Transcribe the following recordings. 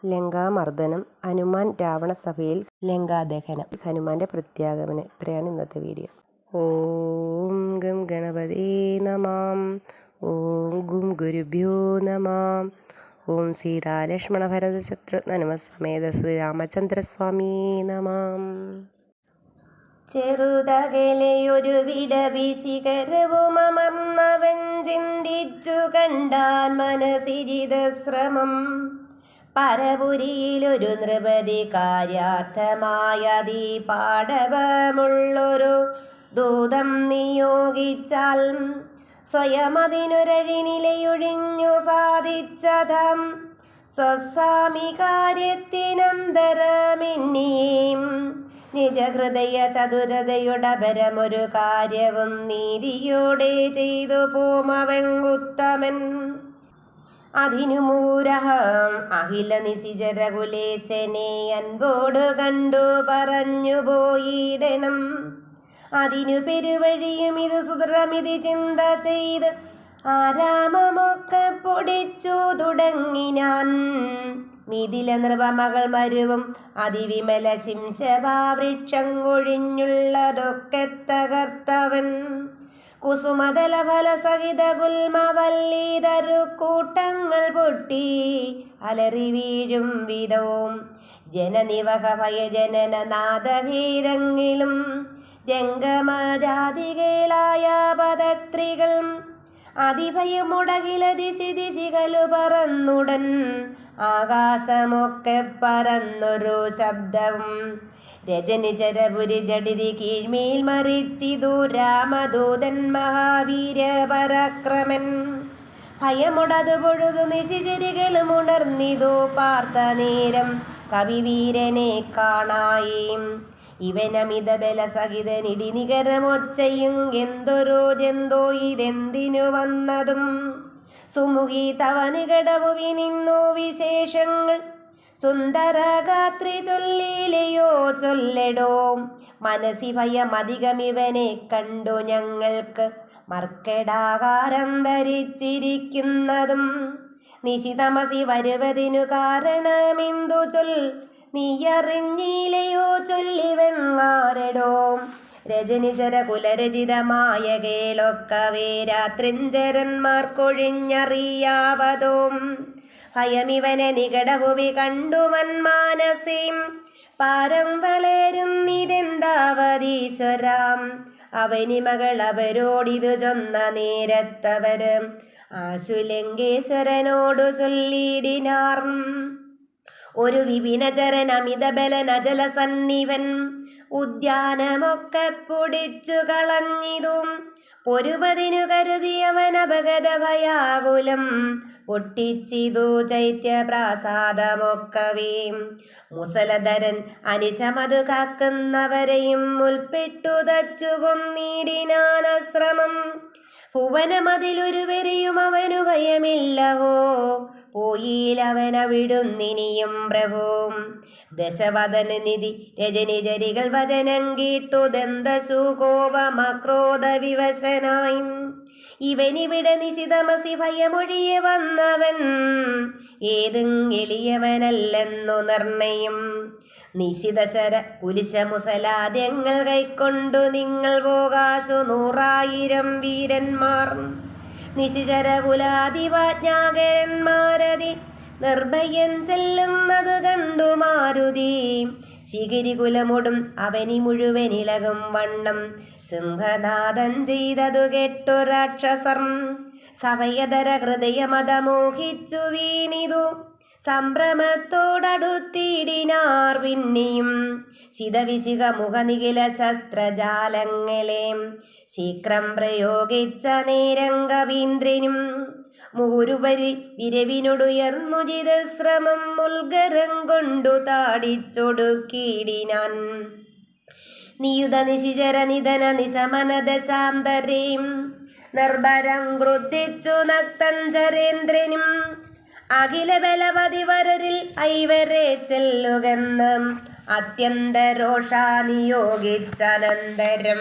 ലങ്കാമർദ്ദനം, ഹനുമാൻ രാവണസഭയിൽ ലങ്കാദഹനം, ഹനുമാന്റെ പ്രത്യാഗമനം. ഇത്രയാണ് ഇന്നത്തെ വീഡിയോ. ഓം ഗം ഗണപതേ നമാം. ഓം ഗും ഗുരുഭ്യോ നമാം. ഓം സീതാലക്ഷ്മണ ഭരത ശത്രുഘ്ന സമേത ശ്രീരാമചന്ദ്രസ്വാമി നമാം. ചെറുതകലെയൊരു വിടവിശിഖരവും അമർന്നവൻ ചിന്തിച്ചു കണ്ടാൻ മനസ്സിരിതശ്രമം. പരപുരിയിലൊരു നൃപതി കാര്യാർത്ഥമായതി പാടവമുള്ളൊരു ദൂതം നിയോഗിച്ചാൽ സ്വയം അതിനൊരഴിനിലയൊഴിഞ്ഞു സാധിച്ചതാം സ്വസ്വാമി കാര്യത്തിനന്തരമിന്നിയും നിജഹൃദയ ചതുരതയുടപരമൊരു കാര്യവും നീതിയോടെ ചെയ്തു പോമവൻ ഉത്തമൻ. അതിനു മൂരഹം അഖില നിശിചരകുലേശനെ അൻപോട് കണ്ടു പറഞ്ഞു പോയിടണം. അതിനു പെരുവഴിയും ഇത് സുദൃഢമിതി ചിന്ത ചെയ്ത് ആരാമമൊക്കെ പൊടിച്ചു തുടങ്ങിനാൻ. മിഥില നൃപമകൾ മരുവും അതിവിമല ശിംശഭാവൃക്ഷം ഒഴിഞ്ഞുള്ളതൊക്കെ തകർത്തവൻ. കുസുമതല ഫലസഹിത ഗുൽമവല്ലീതരു കൂട്ടങ്ങൾ പൊട്ടി അലറി വീഴും വിധവും ജനനിവഹ ഭയജനന നാദഭേദങ്ങളും ജംഗമജാതികളായ പദത്രികൾ അതിഭയമുടകില ദിശി ദിശികളു പറന്നുടൻ ആകാശമൊക്കെ പറന്നൊരു ശബ്ദവും രജനിചരപുരി ജഡിതി കീഴ്മേൽ മറിച്ചിതു രാമദൂതൻ മഹാവീര പരാക്രമൻ. ഭയമുടതു പൊഴുതു നിശിചരികളും ഉണർന്നിതു പാർത്ത നേരം കവിവീരനെ കാണായി. ഇവനമിത ബലസഹിതൻ ഇടിനികരമൊച്ചയും എന്തൊരു ജന്തോ ഇതെന്തിനു വന്നതും. സുമുഖി തവ നികടവുവി നിന്നു വിശേഷങ്ങൾ സുന്ദരഗാത്രി ചൊല്ലിലയോ ചൊല്ലടോ. മനസ്സി ഭയമധികമിവനെ കണ്ടു ഞങ്ങൾക്ക് മർക്കടാകാരം ധരിച്ചിരിക്കുന്നതും. നിശിതമസി വരുവതിനു കാരണമെന്തു ചൊൽ നീയറിഞ്ഞിലയോ ചൊല്ലിവെണ്ണാരടോ. രജനിചര കുലരചിതമായ കേളൊക്കവേ രാത്രിഞ്ചരന്മാർക്കൊഴിഞ്ഞറിയാവതോം. ഭയമിവനെ നികടഭുവി കണ്ടു മന്മാനസീം പാരം വളരുന്നിതെന്താവതീശ്വരാം. അവനിമകൾ അവരോടിതു ചൊന്ന നേരത്തവര് ആശുലങ്കേശ്വരനോടു ചൊല്ലിടിനാർ. ഒരു വിപിനചരൻ അമിതബലൻ അജല സന്നിവൻ ഉദ്യാനമൊക്കെ പൊടിച്ചു കളഞ്ഞിതും. പൊരുവതിനു കരുതിയവൻ അപഗത ഭയാകുലം പൊട്ടിച്ചിതു ചൈത്യപ്രാസാദമൊക്കവേ. മുസലധരൻ അനിശമതു കാക്കുന്നവരെയും മുൽപ്പെട്ടു തച്ചു കൊന്നിടിനാനശ്രമം. ഭുവനമതിലൊരുവരെയും അവനു ഭയമില്ലഹോ പോയിലവനവിടുന്നിനിയും പ്രഭു. ദശവദനനിധി രജനിചരികൾ വചനം കേട്ടു ദന്തശൂകോപമക്രോധ വിവശനായി. ഇവനിവിടെ നിശിതമസി ഭയമൊഴിയെ വന്നവൻ ഏതും എളിയവനല്ലെന്നു നിർണയം. നിശിതശര കുലിശമുസലാദ്യങ്ങൾ കൈക്കൊണ്ടു നിങ്ങൾ പോകാശു 100,000 വീരന്മാർ. നിശിചര കുലാധിപജ്ഞാകരന്മാരതി നിർഭയൻ ചെല്ലുന്നത് കണ്ടു മാരുതി. ശിഖിരികുലമൊടും അവനി മുഴുവനിളകും വണ്ണം സിംഹനാദം ചെയ്തതു കെട്ടു രാക്ഷസർ. സഭയതര ഹൃദയമതമോഹിച്ചു വീണിതു സംഭ്രമത്തോടടുത്തിടിനാർ പിന്നെയും. ശിതവിശിക മുഖനിഖില ശസ്ത്രജാലങ്ങളെ ശീഘ്രം പ്രയോഗിച്ച നേരം കവീന്ദ്രനും. മുഹുരുപരി വിരവിനോടുയർന്നു ജിതശ്രമം മുൽഗരം കൊണ്ടു താടിച്ചൊടുക്കിടിനാൻ. നിയുത നിശിചര നിധന നിശമന ദശാന്തരീം നിർഭരം ക്രുദ്ധിച്ചു നക്തഞ്ചരേന്ദ്രനും. അഖില ബലപതി വരരിൽ ഐവരെ ചെല്ലുകെന്ന് അത്യന്തരോഷാ നിയോഗിച്ചനന്തരം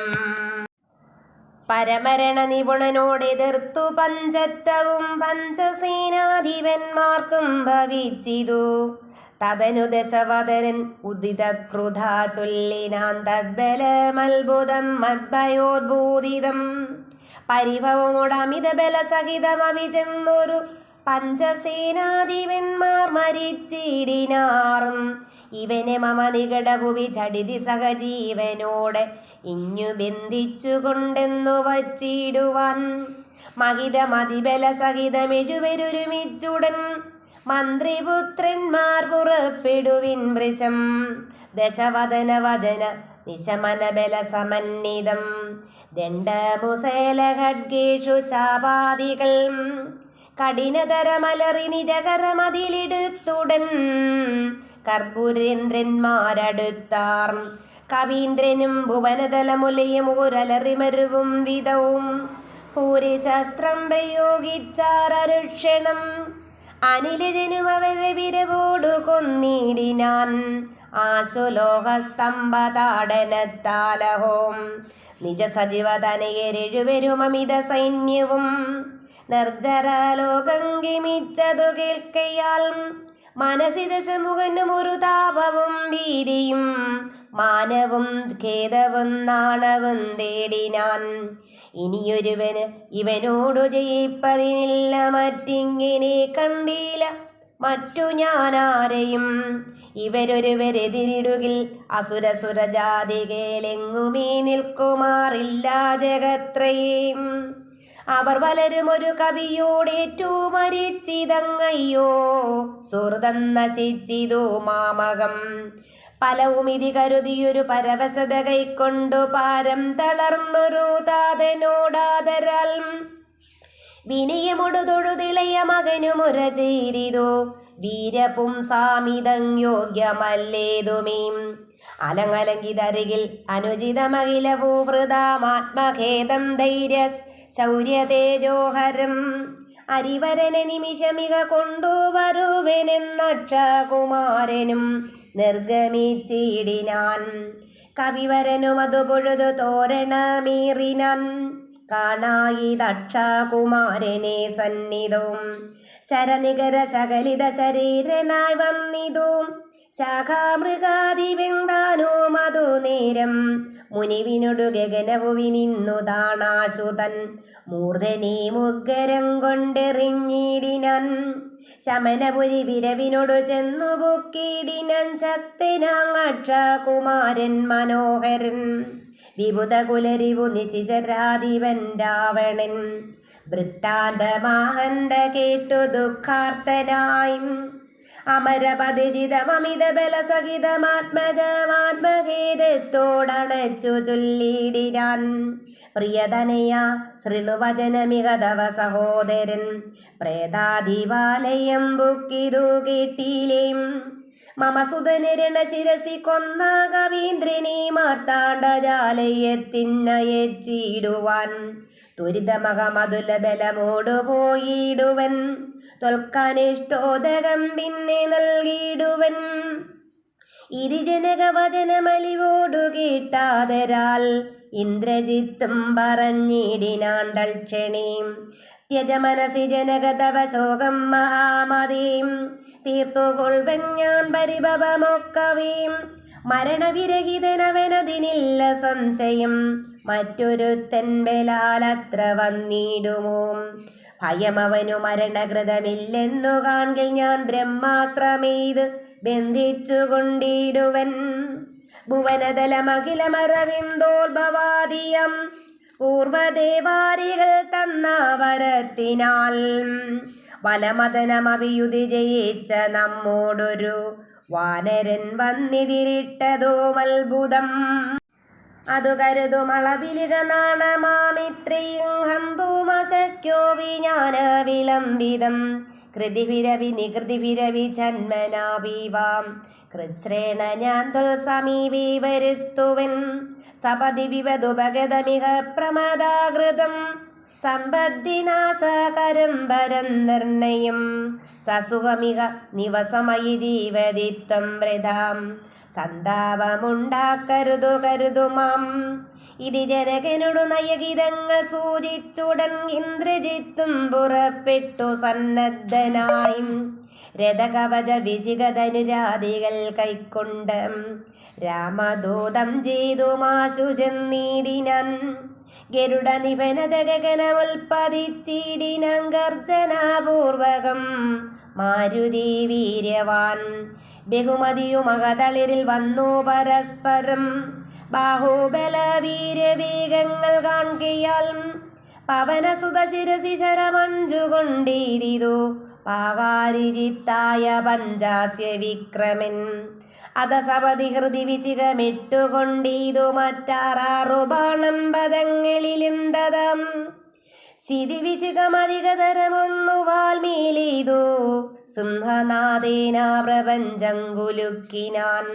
പരമരണ നിപുണനോടെതിർത്തു പഞ്ചത്തവും പഞ്ചസേനാധിപന്മാർക്കും ഭവിച്ചിതു. തദനു ദശവദനൻ ഉദിതക്രുധാ ചൊല്ലിനാൻ തദ്ബലമത്ഭുതം മദ്ഭയോദ്ബോധിതം. പരിഭവമോടമിത ബലസഹിതമവിചെന്നൊരു പഞ്ചസേനാധിപന്മാർ മരിച്ചിടിനാറും. ഇവനെ മമ നികടഭുവി ചടിതി സഹജീവനോടെ ഇഞ്ഞു ബന്ധിച്ചു കൊണ്ടെന്നു വച്ചിടുവാൻ. മഹിതമതിബല സഹിതമെഴുവരുമിച്ചുടൻ മന്ത്രിപുത്രന്മാർ പുറപ്പെടുവിൻ വൃശം. ദശവദന വചന നിശമന ബല സമന്വിതം ദണ്ഡമുസേല ഖഡ്ഗേഷു ചാപാദികൾ കഠിനതരമലറി നിജകരമതിലിടുത്തുടൻ കർപ്പൂരേന്ദ്രന്മാരടുത്താർ. കവീന്ദ്രനും ഭുവനതലമുലയും ഊരലറിമരുവും വിധവും ഭൂരിശസ്ത്രം പ്രയോഗിച്ചാരരുക്ഷണം. അനിലജനും അവരെ വിരവോടു കൊന്നിടിനാൻ ആശുലോകസ്തംഭതാടനത്താലഹോം. നിജ സജീവതനയരെഴുവരും അമിത സൈന്യവും നിർജ്ജരലോകം ഗമിച്ചതു കേൾക്കയാൽ മനസ്സി ദശമുഖനും ഒരു താപവും ഭീതിയും മാനവും ഖേദവും നാണവും തേടിനാൻ. ഇനിയൊരുവന് ഇവനോടു ജയിപ്പതിനില്ല, മറ്റിങ്ങനെ കണ്ടില്ല മറ്റു ഞാനാരെയും. ഇവരൊരുവരെതിരിടുകിൽ അസുരസുരജാതികേലെങ്ങുമേ നിൽക്കുമാറില്ല ജഗത്രയേം. അവർ പലരും ഒരു കവിയോടേറ്റു മരിച്ചിതങ്ങയ്യോ സുഹൃതം നശിച്ചിതു മാമകം. പലവുമിതി കരുതിയൊരു പരവശത കൈക്കൊണ്ടു പാരം തളർന്നൊരു താതനോടാദരാൽ വിനയമൊടു തൊഴുതിളയ മകനു മുര ചെയ്തിതു. വീരപുംസാമിതം യോഗ്യമല്ലേതുമീം അലങ്ങലങ്കിതരികിൽ അനുചിതമഖില ഭൂഭൃതാമാത്മഖേദം ധൈര്യ ശൗര്യതേജോഹരം. അരിവരനെ നിമിഷമിക കൊണ്ടുവരുവനെന്നക്ഷകുമാരനും നിർഗമിച്ചിടിനാൻ. കവിവരനും അതു പൊഴുതു തോരണമീറിനാൻ കാണായി ദക്ഷകുമാരനെ സന്നിധവും. ശരനികര സകലിത ശരീരനായി വന്നിതു ശാഖാമൃഗാദിവെന്താനോ മധു നേരം. മുനിവിനൊടു ഗഗനവുവിനിന്നു താണാശുതൻ മൂർധനെ മുഗ്ഗരം കൊണ്ടെറിഞ്ഞിടിനാൻ. ശമനപുരി വിരവിനോടു ചെന്നു പൊക്കിടിനാൻ ശക്തനാക്ഷകുമാരൻ മനോഹരൻ. വിബുധകുലരിവു നിശിചരാധിപൻ രാവണൻ വൃത്താന്തമാഹന്ത കേട്ടു ദുഃഖാർത്തനായി. അമരപതിജിതമമിത ബലസഹിതമാത്മജമാത്മഖേദത്തോടണച്ചു ചൊല്ലിടിനാൻ. പ്രിയതനയ ശൃണുവചനമികതവ സഹോദരൻ പ്രേതാധിവാലയം ബുക്കിതു കേട്ടിലേം. മമ സുതനരണ ശിരസി കൊന്ന കവീന്ദ്രനെ മാർത്താണ്ഡജാലയത്തിനയച്ചിടുവാൻ. ത്വരിതമകമതുല ബലമോടു പോയിടുവൻ തൊൽക്കാനിഷ്ടോദകം പിന്നെ നൽകിയിടുവൻ. ഇരിജനകവചനമലിവോടു കേട്ടാതരാൽ ഇന്ദ്രജിത്തും പറഞ്ഞിടിനാൻ തൽക്ഷണീം. ത്യജമനസി ജനകതവ ശോകം മഹാമതീം തീർത്തുകൊൾവൻ ഞാൻ പരിഭവമൊക്കവീം. മരണവിരഹിതനവനതിനില്ല സംശയം, മറ്റൊരുത്തൻ ബലാലത്ര വന്നിടുമോ. ഭയമവനു മരണകൃതമില്ലെന്നു കാൺകിൽ ഞാൻ ബ്രഹ്മാസ്ത്രമെയ്ത് ബന്ധിച്ചു കൊണ്ടിടുവൻ. ഭുവനതലമഖിലമരവിന്ദോദ്ഭവാദിയം പൂർവദേവാരികൾ തന്ന വരത്തിനാൽ വലമദനമഭിയുതി ജയിച്ച നമ്മോടൊരു വാനരൻ വന്നിതിരിട്ടതും അത്ഭുതം. അതു കരുതുമളവിലിക നാണമാമിത്രയും ഹന്തുമശക്യോ വിജ്ഞാന വിലംബിതം. കൃതിവിരവി നികൃതിവിരവി ജന്മനാഭീവാം കൃശ്രേണ ഞാൻ തൊൽ സമീപി വരുത്തുവൻ. സപതി വിവതുപഗതമിഹ പ്രമദാകൃതം സമ്പദ്ദിനാശകരം വരം നിർണയം സസുഖമിക നിവസമയി ജീവതിത്വം വൃതാം സന്താപമുണ്ടാക്കരുതു കരുതുമാം. ഇത് ജനകനോടു നയഗീതങ്ങൾ സൂചിച്ചുടൻ ഇന്ദ്രജിത്തും പുറപ്പെട്ടു സന്നദ്ധനായി. രഥകവച വിശിഖധനുരാദികൾ കൈക്കൊണ്ട് രാമദൂതം ചെയ്തു മാശു ചെന്നീടിനാൻ. ഗരുഡ നിപനത ഗഗനമുൽപ്പതിച്ചിടിനാൻ ഗർജനാപൂർവകം മാരുതി വീര്യവാൻ. ബഹുമതിയുമകതളിരിൽ വന്നു പരസ്പരം ബാഹുബല വീര്യവേഗങ്ങൾ കാൺകയാൽ. പവനസുത ശിരസി ശരമഞ്ചുകൊണ്ടിരിതു പാകാരിജിത്തായ പഞ്ചാസ്യ വിക്രമൻ. അത സപതി ഹൃദി വിശിഖമിട്ടുകൊണ്ടിതു മറ്റാറാറു ബാണം പദങ്ങളിലെന്തതാം. ശിതിവിശിഖമധികതരമൊന്നു വാൽമീലിതു സിംഹനാദേന പ്രപഞ്ചം കുലുക്കിനാൻ.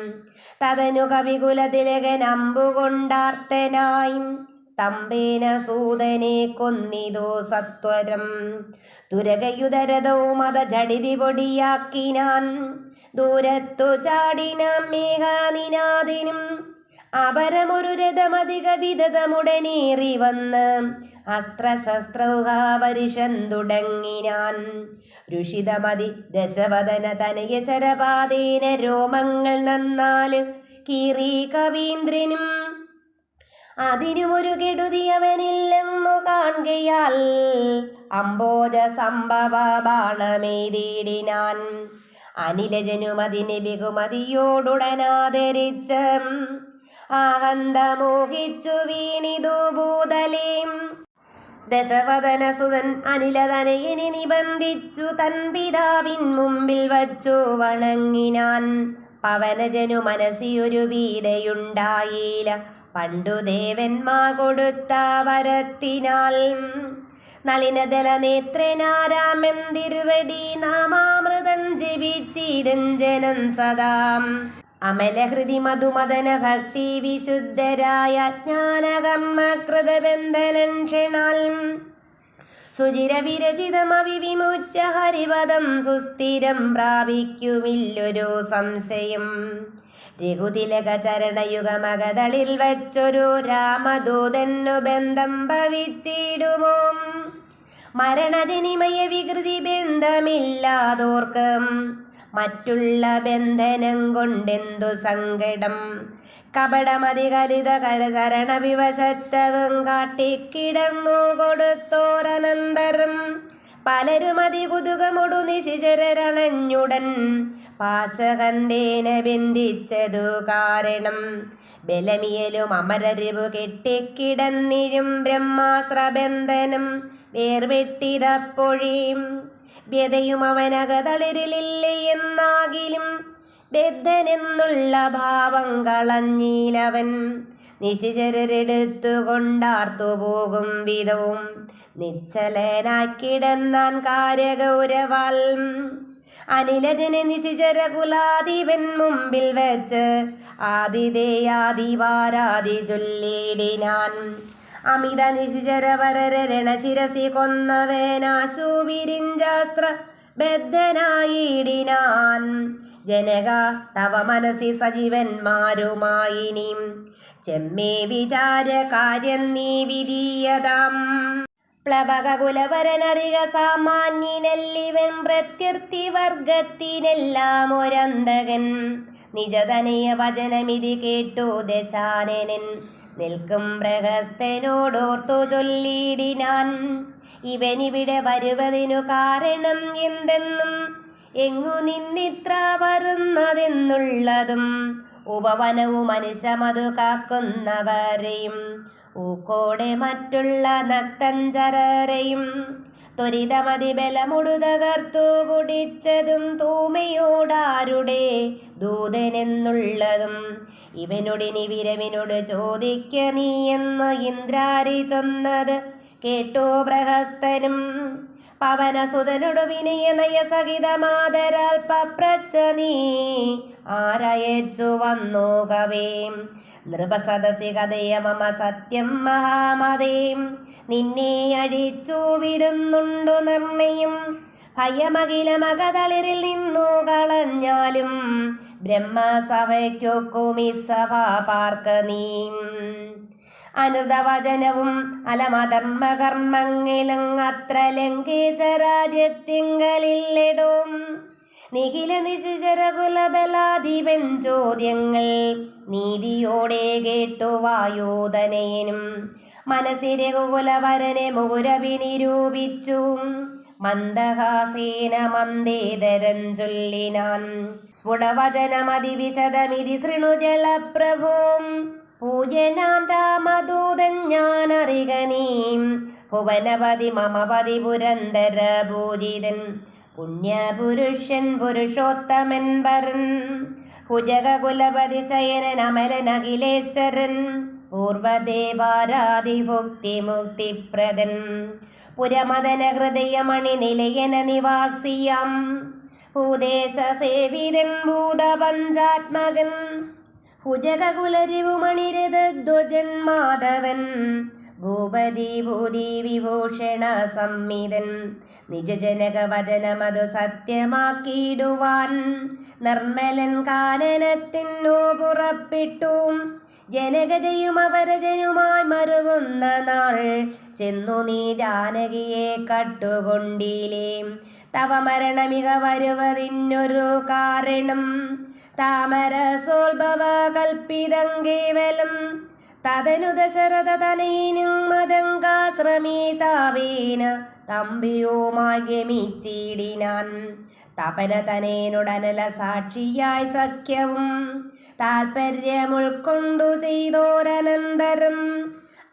തതനു കവികുലതിലകൻ അമ്പുകൊണ്ടാർത്തനായി സ്തംഭേന സൂതനെ കൊന്നിതു സത്വരം. തുരകയുധരഥവും അത ജഡിതി പൊടിയാക്കിനാൻ. ദൂരത്തു ചാടിനാം മേഘാനിനാദിനും അപരമൊരു രഥമധിക വിധതമുടനേറി വന്ന് അസ്ത്രശസ്ത്രൗഹാപരിഷം തുടങ്ങിനാൻ. രുഷിതമതി ദശവദന തനയ ശരപാതേന രോമങ്ങൾ നന്നാല് കീറി കവീന്ദ്രനും. അതിനുമൊരു കെടുതി അവനില്ലെന്നു കാൺകയാൽ അംബോജ സംഭവ ബാണമെയ്തിടിനാൻ. അനിലജനുമതിനെ ബഹുമതിയോടുടനാദരിച്ച് ആഹന്ത മോഹിച്ചു വീണിതു ഭൂതലേം. ദശവദനസുതൻ അനിലതനയനെ നിബന്ധിച്ചു തൻ പിതാവിൻ മുമ്പിൽ വച്ചു വണങ്ങിനാൻ. പവനജനു മനസ്സിയൊരു പീഡയുണ്ടായില്ല പണ്ടു ദേവന്മാർ കൊടുത്ത വരത്തിനാൽ. നളിനദല നേത്രനാരാമെന്തിരുവടി നാമാമൃതം ജപിച്ചിടും ജനം സദാം. അമലഹൃതി മധുമദന ഭക്തി വിശുദ്ധരായ ജ്ഞാനകർമ്മകൃതബന്ധനൻ ക്ഷണാൽ. സുചിരവിരചിതമവിവിമുച്ച ഹരിപദം സുസ്ഥിരം പ്രാപിക്കുമില്ലൊരു സംശയം. രഘുതിലക ചരണയുഗമകതളിൽ വച്ചൊരു രാമദൂതന്നു ബന്ധം ഭവിച്ചിടുമോ. മരണജനിമയ വികൃതി ബന്ധമില്ലാതോർക്കും മറ്റുള്ള ബന്ധനം കൊണ്ടെന്തു സങ്കടം. കപടമതികലിത കരചരണ വിവശത്വവും കാട്ടിക്കിടന്നു കൊടുത്തോരനന്തരം. പലരുമതി കുതുകമൊടു നിശിചരരണഞ്ഞുടൻ പാശകണ്ഠേന ബന്ധിച്ചതു കാരണം. ബലമിയലും അമരരിവു കെട്ടിക്കിടന്നിഴും ബ്രഹ്മാസ്ത്രബന്ധനം വേർവെട്ടിടപ്പൊഴിയും. വ്യതയും അവനകതളിരിലില്ല എന്നാകിലും ബദ്ധനെന്നുള്ള ഭാവം കളഞ്ഞിലവൻ. നിശിചരരെടുത്തു കൊണ്ടാർത്തു പോകും വിധവും നിശ്ചലനാക്കിടന്നാൻ കാര്യഗൗരവാൽ. അനിലജനെ നിശിചര കുലാധിപൻ മുമ്പിൽ വെച്ച് ആദിദേയാദിവാരാദി ചൊല്ലിടിനാൻ. അമിത നിശിചരവരരണശിരസി കൊന്നവേനാശു വിരിഞ്ചാസ്ത്ര ബദ്ധനായിടിനാൻ. ജനക തവ മനസ്സി സജീവന്മാരുമായിനി ചെമ്മേ വിചാര കാര്യം നീ വിധീയതാം. പ്ലവകുലവരനറിക സാമാന്യനല്ലിവൻ പ്രത്യർത്ഥി വർഗത്തിനെല്ലാം ഒരന്തകൻ. നിജതനയ വചനമിതി കേട്ടു ദശാനനൻ നിൽക്കും പ്രഹസ്തനോടോർത്തു ചൊല്ലിടിനാൻ. ഇവനിവിടെ വരുവതിനു കാരണം എന്തെന്നും എങ്ങു നിന്നിത്ര വരുന്നതെന്നുള്ളതും ഉപവനവും മനുഷ്യമതു കാക്കുന്നവരെയും ഊക്കോടെ മറ്റുള്ള നക്തഞ്ചരരെയും ത്വരിതമതി ബലമുടു തകർത്തു പൊടിച്ചതും തൂമയോടാരുടെ ദൂതനെന്നുള്ളതും ഇവനോടിനി വിരവിനോട് ചോദിക്ക നീ എന്ന് ഇന്ദ്രാരി ചൊന്നത് കേട്ടോ പ്രഹസ്തനും. പവനസുതനോടു വിനയ നയസഹിതമാതരാൽ പപ്രച്ച നീ ആരയച്ചു വന്നു കവേ. നൃപസദസി കഥയ മമ സത്യം മഹാമതേ. നിന്നെ അഴിച്ചു വിടുന്നുണ്ടു നിർണയം, ഭയമകില മകതളിരിൽ നിന്നു കളഞ്ഞാലും ബ്രഹ്മസഭയ്ക്കൊക്കുമി സഭ പാർക്ക നീ. അനൃതവചനവും അലമധർമ്മകർമ്മങ്ങളും അത്ര ലങ്കേശ രാജ്യത്തിങ്കലില്ലെടും. നിഖില നിശിചരകുലബലാധിപൻ ചോദ്യങ്ങൾ നീതിയോടെ കേട്ടു വായോധനയനും മനസ്സിരെ കുലവരനെ മുകുരവി നിരൂപിച്ചു. മന്ദഹാസേന മന്ദേതരം ചൊല്ലിനാൻ, സ്ഫുടവചനമതിവിശദമിതി ശൃണു ജലപ്രഭോം. പൂജനാൻ രാമദൂതൻ ഞാനറിക നീം, ഭുവനപതി മമപതി പുരന്തര പൂജിതൻ പുണ്യപുരുഷൻ പുരുഷോത്തമൻ വരൻ. ഭുജകുലപതി ശയനൻ അമലൻ അഖിലേശ്വരൻ, പൂർവദേവാരാധിഭുക്തി മുക്തിപ്രദൻ. പുരമദന ഹൃദയമണി നിലയന നിവാസിയം, ഭൂദേശ സേവിതൻ ഭൂതപഞ്ചാത്മകൻ. ഭുജകുലരിവുമണിരധ്വജൻ മാധവൻ, ഭൂപതി ഭൂതി വിഭൂഷണ സംമിതൻ. നിജജനക വചനമതു സത്യമാക്കിയിടുവാൻ നിർമ്മലൻ കാനനത്തിനു പുറപ്പെട്ടു. ജനകജയും അവരജനുമായി മറുകുന്ന നാൾ ചെന്നു നീ ജാനകിയെ കട്ടുകൊണ്ടിലേ. തവ മരണമിക വരുവതിനൊരു കാരണം, താമരസോത്ഭവ കൽപ്പിതം കേവലം. തദനു ദശരഥ തനയനും മതങ്കാശ്രമീതാവേന തമ്പിയുമായി ഗമിച്ചിടിനാൻ. തപന തനയനുടനല സാക്ഷിയായി സഖ്യവും താൽപര്യമുൾക്കൊണ്ടു ചെയ്തോരനന്തരം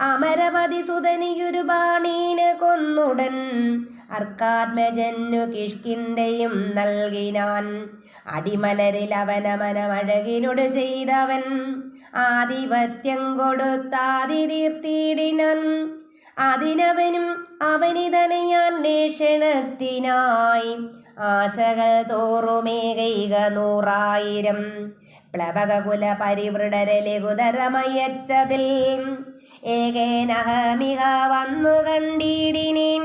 അമരപതി സുതനിയൊരു ബാണീന് കൊന്നുടൻ അർക്കാത്മജന്നു കിഷ്കിന്ധയും നൽകിനാൻ. അടിമലരിൽ അവനമനമഴകിനോട് ചെയ്തവൻ ആധിപത്യം കൊടുത്താതി തീർത്തിടിനാൻ. അതിനവനും അവനിതനയാന്വേഷണത്തിനായി ആശകൾ തോറുമേകൈക 100,000 പ്ലവകുല പരിവൃഢരലഘുതരമയച്ചതിൽ ഏകേനഹമിക വന്നു കണ്ടിടിനേൻ.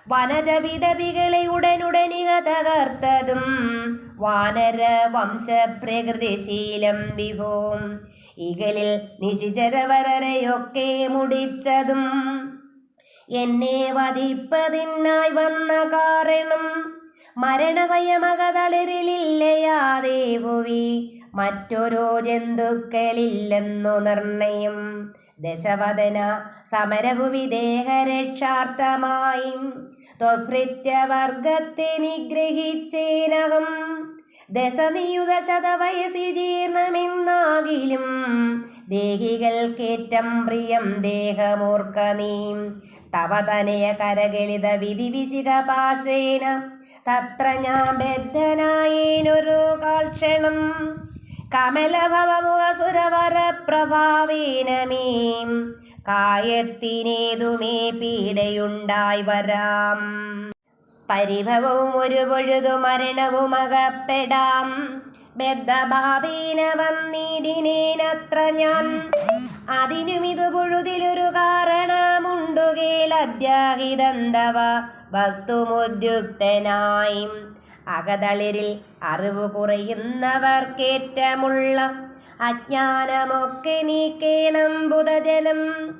വനജവിടവികളെ ഉടനുടനിക തകർത്തതും വാനര വംശപ്രകൃതിശീലം വിഭോം. ഇകലിൽ നിശിചരവരരെയൊക്കെ മുടിച്ചതും എന്നെ വധിപ്പതിനായി വന്ന കാരണം. മരണഭയമകതളിരിലില്ലയാതെ ഭുവി മറ്റൊരു ജന്തുക്കളില്ലെന്നു നിർണയം. ദശവദന സമരഭുവി ദേഹരക്ഷാർത്ഥമായി ത്വഭൃത്യവർഗത്തെ നിഗ്രഹിച്ചേനഹം. ദശനിയുത ശതവയസി ജീർണമെന്നാകിലും ദേഹികൾക്കേറ്റം പ്രിയം ദേഹമൂർക്ക നീ. തവ തനയ കരകളിത വിധിവിശിഖ പാശേന തത്ര ഞാൻ ബദ്ധനായേനൊരു കാൽക്ഷണം. കമലഭവമുഖസുരവര പ്രഭാവേനമേ കായത്തിനേതുമേ പീഡയുണ്ടായി വരാം. പരിഭവവും ഒരു പൊഴുതു മരണവും അകപ്പെടാം. ബദ്ധഭാവേന വന്നിടിനേനത്ര ഞാൻ. അതിനുമിതു പൊഴുതിലൊരു കാരണമുണ്ടുകേലദ്യാഹിതന്തവ ഭക്തുമുദ്യുക്തനായി. അകതളിരിൽ അറിവ് കുറയുന്നവർക്കേറ്റമുള്ള അജ്ഞാനമൊക്കെ നീക്കേണം ബുധജനം.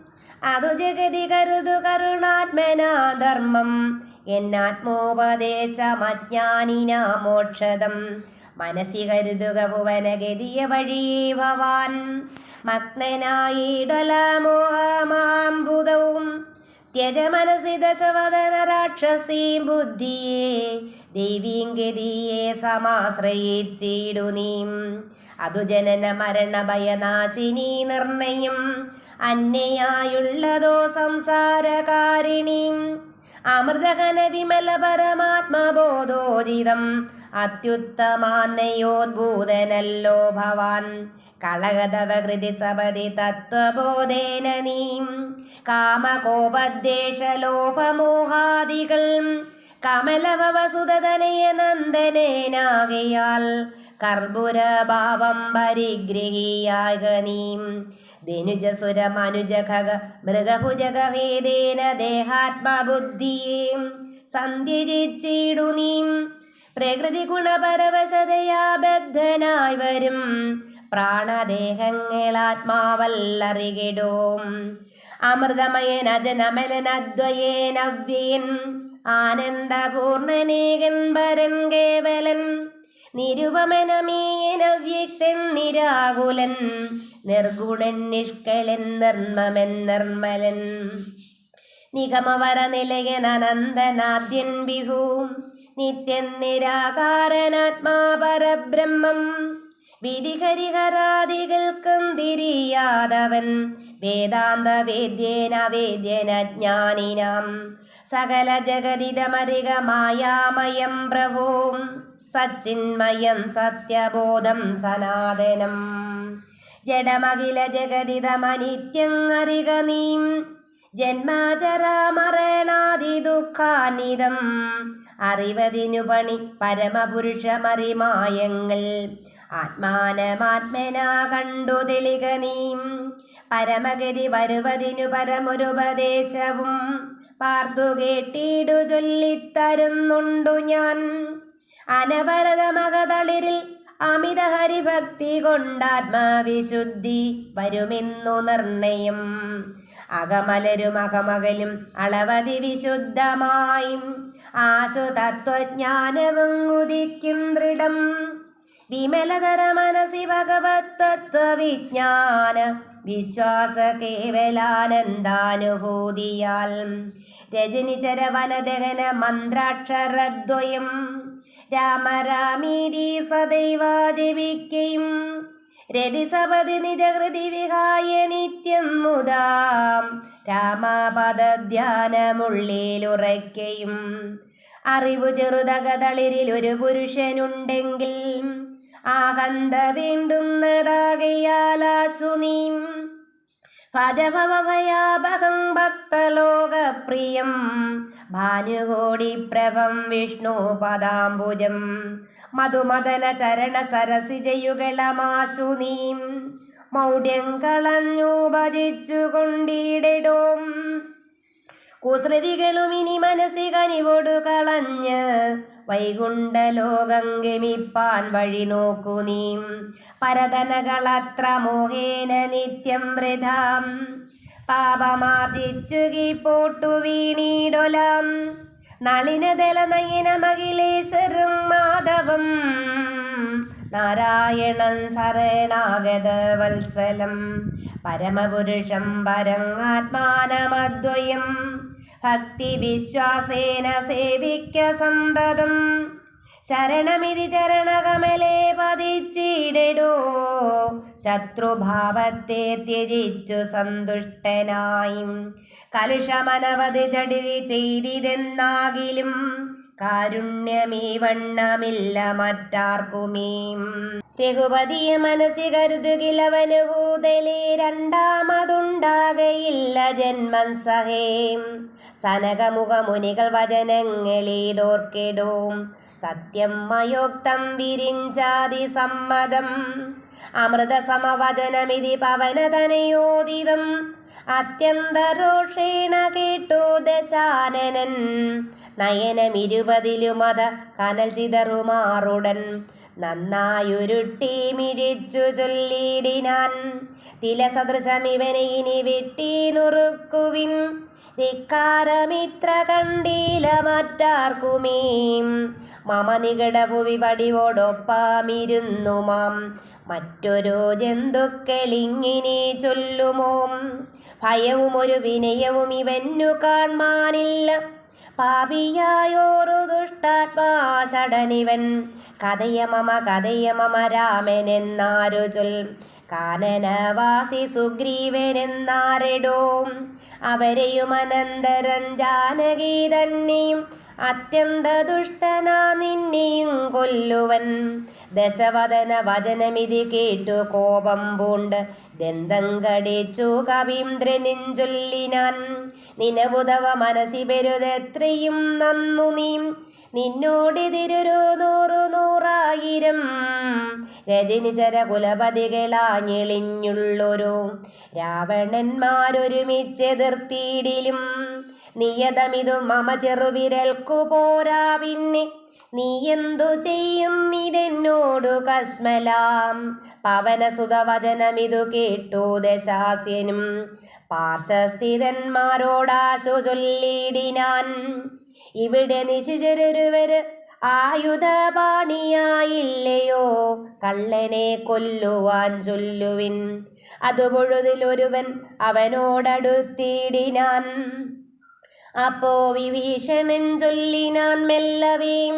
അതു ജഗതി കരുതു കരുണാത്മനാ ധർമ്മം. എന്നാത്മോപദേശമജ്ഞാനിനാ മോക്ഷദം. മനസ്സി കരുതുക ഭുവനഗതിയ വഴിയേ ഭവാൻ. മഗ്നനായിടലമോഹമാംബുധവും ത്യജ മനസ്സി ദശവദന രാക്ഷസീം ബുദ്ധിയെ ദൈവീം ഗതിയെ സമാശ്രയിച്ചിടു നീം. അതു ജനന മരണ ഭയനാശിനി നിർണയം. അന്യയായുള്ളതോ സംസാരകാരിണി. അമൃതഘന വിമല പരമാത്മബോധോജിതം അത്യുത്തമാന്നയോദ്ഭൂതനല്ലോ ഭവാൻ. കളകതവകൃതി സപതി തത്വബോധേന നീ. കാമകോപദ്വേഷലോഭമോഹാദികൾ കമലഭവസുതനയ നന്ദനേനാകയാൽ കർപ്പുരഭാവം പരിഗ്രഹിയാക നീം ധനുജസുര മനുജ ഖഗ മൃഗഭുജഗഭേദേന ദേഹാത്മബുദ്ധിയെ സന്ധ്യജിച്ചിടു നീം പ്രകൃതി ഗുണപരവശതയാ ബദ്ധനായി വരും പ്രാണദേഹങ്ങളാത്മാവല്ലറികിടോം അമൃതമയനജനമലനദ്വയേനവ്യയൻ ആനന്ദപൂർണനേകൻ പരൻ കേവലൻ നിരുപമനമേയനവ്യക്തൻ നിരാകുലൻ നിർഗുണൻ നിഷ്കളൻ നിർമ്മമൻ നിർമ്മലൻ നിഗമവര നിലയൻ അനന്തനാദ്യൻ വിഭൂ നിത്യൻ നിരാകാരനാത്മാ പരബ്രഹ്മം വിധിഹരിഹരാദികൾക്കും തിരിയാതവൻ വേദാന്ത വേദ്യേന വേദ്യനജ്ഞാനിനാം സകല ജഗതിതമരിക മായാമയം പ്രഭും സച്ചിന്മയം സത്യബോധം സനാതനം ജഡമഖില ജഗതിതമനിത്യം അറിക നീം ജന്മജരാമരണാദി ദുഃഖാനിതം അറിവതിനു പണി പരമപുരുഷമറിമായങ്ങൾ ആത്മാനമാത്മനാ കണ്ടു തെളിക നീം പരമഗതി വരുവതിനു പരമൊരുപദേശവും പാർത്തു കേട്ടിടു ചൊല്ലിത്തരുന്നുണ്ടു ഞാൻ അനവരതമകതളിരിൽ അമിത ഹരിഭക്തി കൊണ്ടാത്മവിശുദ്ധി വരുമെന്നു നിർണയം അകമലരും അകമകലും അളവതി വിശുദ്ധമായും ആശു തത്വജ്ഞാനവും ഉദിക്കും ദൃഢം വിമലതര മനസി ഭഗവത് തത്വവിജ്ഞാന വിശ്വാസ കേവലാനന്ദാനുഭൂതിയാൽ രജനിചര വനദഹന മന്ത്രാക്ഷരദ്വയം രാമരാമീതി സദൈവ ജപിക്കയും രതിസപതി നിജഹൃതി വിഹായ നിത്യം മുദാം രാമപദധ്യാനമുള്ളിലുറയ്ക്കയും അറിവു ചെറുതകതളിരിൽ ഒരു പുരുഷനുണ്ടെങ്കിൽ ആകന്ത വീണ്ടും നടാകയാലാശു നീം ഭജഭവഭയാഭകം ഭക്തലോകപ്രിയം ഭാനുകോടി പ്രഭം വിഷ്ണു പദാംബുജം മധുമദന ചരണ സരസിജയുകളമാശു നീം മൗഢ്യം കളഞ്ഞു ഭജിച്ചു കൊണ്ടിടോം കുസൃതികളും ഇനി മനസ്സി കനിവോടു കളഞ്ഞ് വൈകുണ്ഠലോകം ഗമിപ്പാൻ വഴി നോക്കു നീം പരതനകളത്ര മോഹേന നിത്യം വൃഥാം പാപമാർജിച്ചു കീഴ്പോട്ടു വീണീടൊലാം നളിനദല നയനമഖിലേശ്വരം മാധവം നാരായണൻ ശരണാഗത വത്സലം പരമപുരുഷം പരമാത്മാനമദ്വയം ഭക്തി വിശ്വാസേന സേവിക്ക സന്തതം ശരണമിതി ചരണകമലേ പതിച്ചിടടോ ശത്രുഭാവത്തെ ത്യജിച്ചു സന്തുഷ്ടനായി കലുഷമനവധി ചടിതി ചെയ്തിതെന്നാകിലും കാരുണ്യമീ വണ്ണമില്ല മറ്റാർക്കുമീ രഘുപതിയെ മനസ്സി കരുതുകിലവന് ഭൂതലേ രണ്ടാമതുണ്ടാകയില്ല ജന്മം സഹേം സനകമുഖമുനികൾ വചനങ്ങളേതോർക്കിടോം സത്യം മയോക്തം വിരിഞ്ചാതി സമ്മതം അമൃതസമവചനമിതി പവനതനയോദിതം അത്യന്തരോഷേണ കേട്ടു ദശാനനൻ നയനമിരുപതിലുമത കനൽ ചിതറുമാറുടൻ നന്നായുരുട്ടി മിഴിച്ചു ചൊല്ലിടിനാൻ തിലസദൃശമിവനെ ഇനി വെട്ടി നുറുക്കുവിൻ ധിക്കാരമിത്ര കണ്ടീല മറ്റാർക്കുമേ മമ നികടഭുവി പടിവോടൊപ്പമിരുന്നു മാം മറ്റൊരു ജന്തുക്കളിങ്ങിനെ ചൊല്ലുമോ ഭയവും ഒരു വിനയവും ഇവന്നു കാൺമാനില്ല പാപിയായോരു ദുഷ്ടാത്മാസടനിവൻ കഥയ മമ രാമനെന്നാരു ചൊൽ കാനനവാസി സുഗ്രീവനെന്നാരെടോ അവരെയും അനന്തരം ജാനകി തന്നെയും അത്യന്ത ദുഷ്ടനാ നിന്നെയും കൊല്ലുവൻ ദശവദന വചനമിതി കേട്ടു കോപം പൂണ്ട് ദന്തം കടിച്ചു കവീന്ദ്രനും ചൊല്ലിനാൻ നിനവുതവ മനസ്സി പെരുതെത്രയും നന്നു നീ നിന്നോടിതിരൊരു നൂറായിരം രജനിചര കുലപതികളാഞ്ഞെളിഞ്ഞുള്ളൊരു രാവണന്മാരൊരുമിച്ചെതിർത്തിയിടിലും നിയതമിതും മമ ചെറുവിരൽക്കു പോരാ പിന്നെ നീ എന്തു ചെയ്യുന്നിതെന്നോടു കസ്മലാം. പവനസുതവചനമിതു കേട്ടു ദശാസ്യനും പാർശ്വസ്ഥിതന്മാരോടാശു ചൊല്ലിടിനാൻ. ഇവിടെ നിശിചരൊരുവര് ആയുധപാണിയായില്ലയോ കള്ളനെ കൊല്ലുവാൻ ചൊല്ലുവിൻ. അതു പൊഴുതിലൊരുവൻ അവനോടടുത്തിടിനാൻ. അപ്പോ വിഭീഷണൻ ചൊല്ലിനാൻ മെല്ലവേ,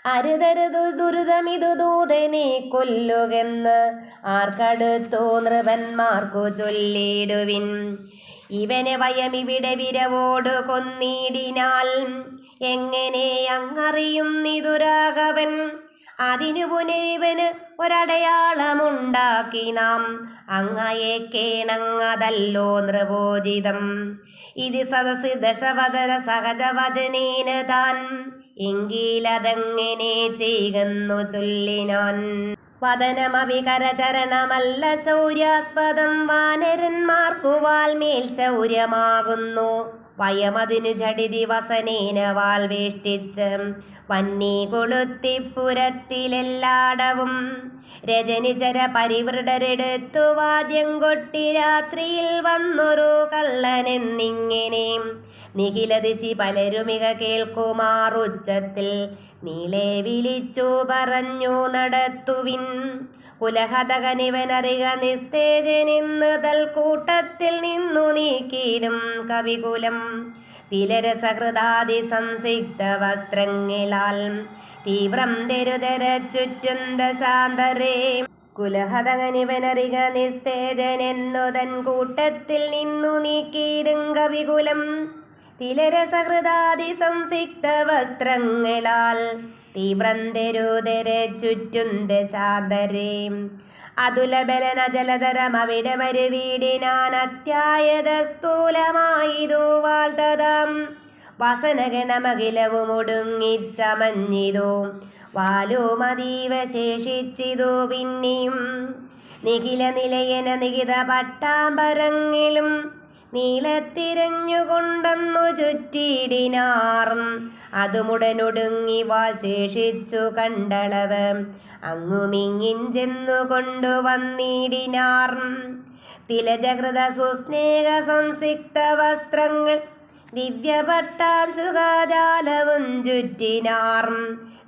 അരുതരുതു ദുരിതമിതു ദൂതനെ കൊല്ലുകെന്ന് ആർക്കടുത്തോ നൃപന്മാർക്കു ചൊല്ലിടുവിൻ. ഇവനെ വയമിവിടെ വിരവോട് കൊന്നിടിനാൽ എങ്ങനെ അങ്ങറിയുന്നിതു രാഘവൻ. അതിനു പുനരിവന് ഒരടയാളമുണ്ടാക്കി നാം അങ്ങയേക്കേണങ്ങതല്ലോ നൃപോചിതം. ഇത് സദസ് ദശവദന സഹജവചനേന താൻ എങ്കിലതെങ്ങനെ ചെയ്യുന്നു ചൊല്ലിനാൻ. വദനമവികരചരണമല്ല ശൗര്യാസ്പദം വാനരന്മാർക്കു വാൽമേൽ ശൗര്യമാകുന്നു. വയമതിനു ജഡിതി വസനേന വാൽ വേഷ്ടിച്ച് വന്നി കൊളുത്തിപ്പുരത്തിലെല്ലാടവും രജനിചര പരിവൃഢരെടുത്തു വാദ്യം കൊട്ടി രാത്രിയിൽ വന്നൊരു കള്ളനെന്നിങ്ങനെ നിഖിലദിശി പലരുമിക കേൾക്കുമാറുച്ചത്തിൽ നീളെ വിളിച്ചു പറഞ്ഞു നടത്തുവിൻ. കുലഹതകനിവനറിക നിസ്തേജനെന്ന് തൽക്കൂട്ടത്തിൽ നിന്നു നീക്കിയിടും കവികുലം. തിലരസഹൃദാദി സംസിക്ത വസ്ത്രങ്ങളാൽ തീവ്രം തെരുതര ചുറ്റും ദശാന്തരേ. കുലഹതകനിവനറിക നിസ്തേജനെന്നു തൻ കൂട്ടത്തിൽ നിന്നു നീക്കിയിടും കവികുലം. തിലരസഹൃദാദി സംസിക്ത വസ്ത്രങ്ങളാൽ തീവ്രം തെരുതര ചുറ്റും ദശാന്തരേ. അതുലബലന ജലധരം അവിടെ മരുവീടിനാൻ അത്യായത സ്ഥൂലമായിതു വാൽതതാം. വസനഗണമഖിലവും ഒടുങ്ങിച്ചമഞ്ഞിതു വാലുമതീവ ശേഷിച്ചിതു പിന്നെയും. നിഖില നിലയന നികിത പട്ടാമ്പരങ്ങളും നീളത്തിരഞ്ഞുകൊണ്ടെന്നു ചുറ്റിടിനാർ. അതുമുടനൊടുങ്ങി വാൽ ശേഷിച്ചു കണ്ടളവ് അങ്ങുമിങ്ങിൻ ചെന്നു കൊണ്ടുവന്നിടിനാർ. തിലജകൃത സുസ്നേഹ സംസിക്ത വസ്ത്രങ്ങൾ ദിവ്യപട്ടാംശുകാജാലവും ചുറ്റിനാർ.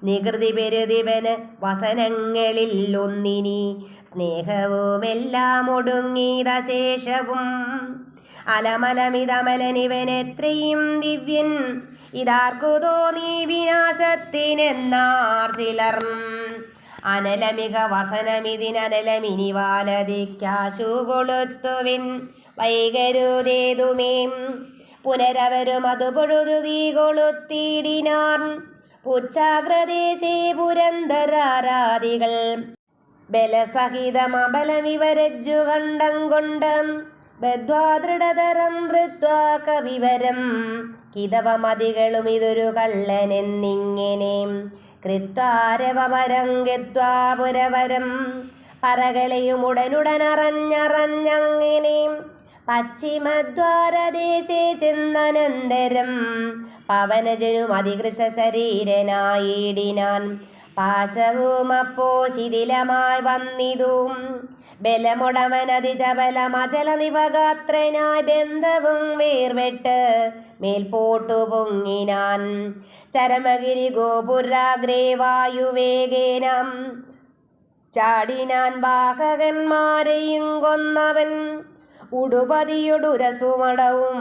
നികൃതി പെരുതിവന് വസനങ്ങളിൽ ഒന്നിനി സ്നേഹവുമെല്ലാം ഒടുങ്ങിയശേഷവും. അലമലമിതമലനിവനെത്രയും ദിവ്യൻ ഇതാർക്കു തോന്നി വിനാശത്തിനെന്നാർ ചിലർ. അനലമിക വസനമിതിനലമിനി വാലതിക്കാശു കൊളുത്തുവിൻ വൈകരുതേതുമേ. പുനരവരും അതു പൊഴുതു തീ കൊളുത്തിടിനാർ. പുച്ഛാഗ്രദേശേ പുരന്തരാരാദികൾ ബലസഹിതമബലമിവരജ്ജു കണ്ടം കൊണ്ട് ബദ്ധ്വാ ദൃഢതരം വൃത്വാ കവിവരം. കിതവമതികളും ഇതൊരു കള്ളനെന്നിങ്ങനെ കൃത്വാരവമരം ഗത്വാ പുരവരം. പറകളെയും ഉടനുടനറഞ്ഞറിഞ്ഞങ്ങനെ പശ്ചിമദ്വാരദേശേ ചെന്നനന്തരം പവനജനും അതികൃശ ശരീരനായിടിനാൻ. പാശവും അപ്പോ ശിഥിലമായി വന്നിതും ബലമുടമനതിജബലമചല നിവഗാത്രനായി ബന്ധവും വേർവെട്ട് മേൽപോട്ടു പൊങ്ങിനാൻ. ചരമഗിരി ഗോപുരാഗ്രേ വായുവേഗേന ചാടിനാൻ വാഹകന്മാരെയും കൊന്നവൻ. ഉടുപതിയൊടുരസുമടവും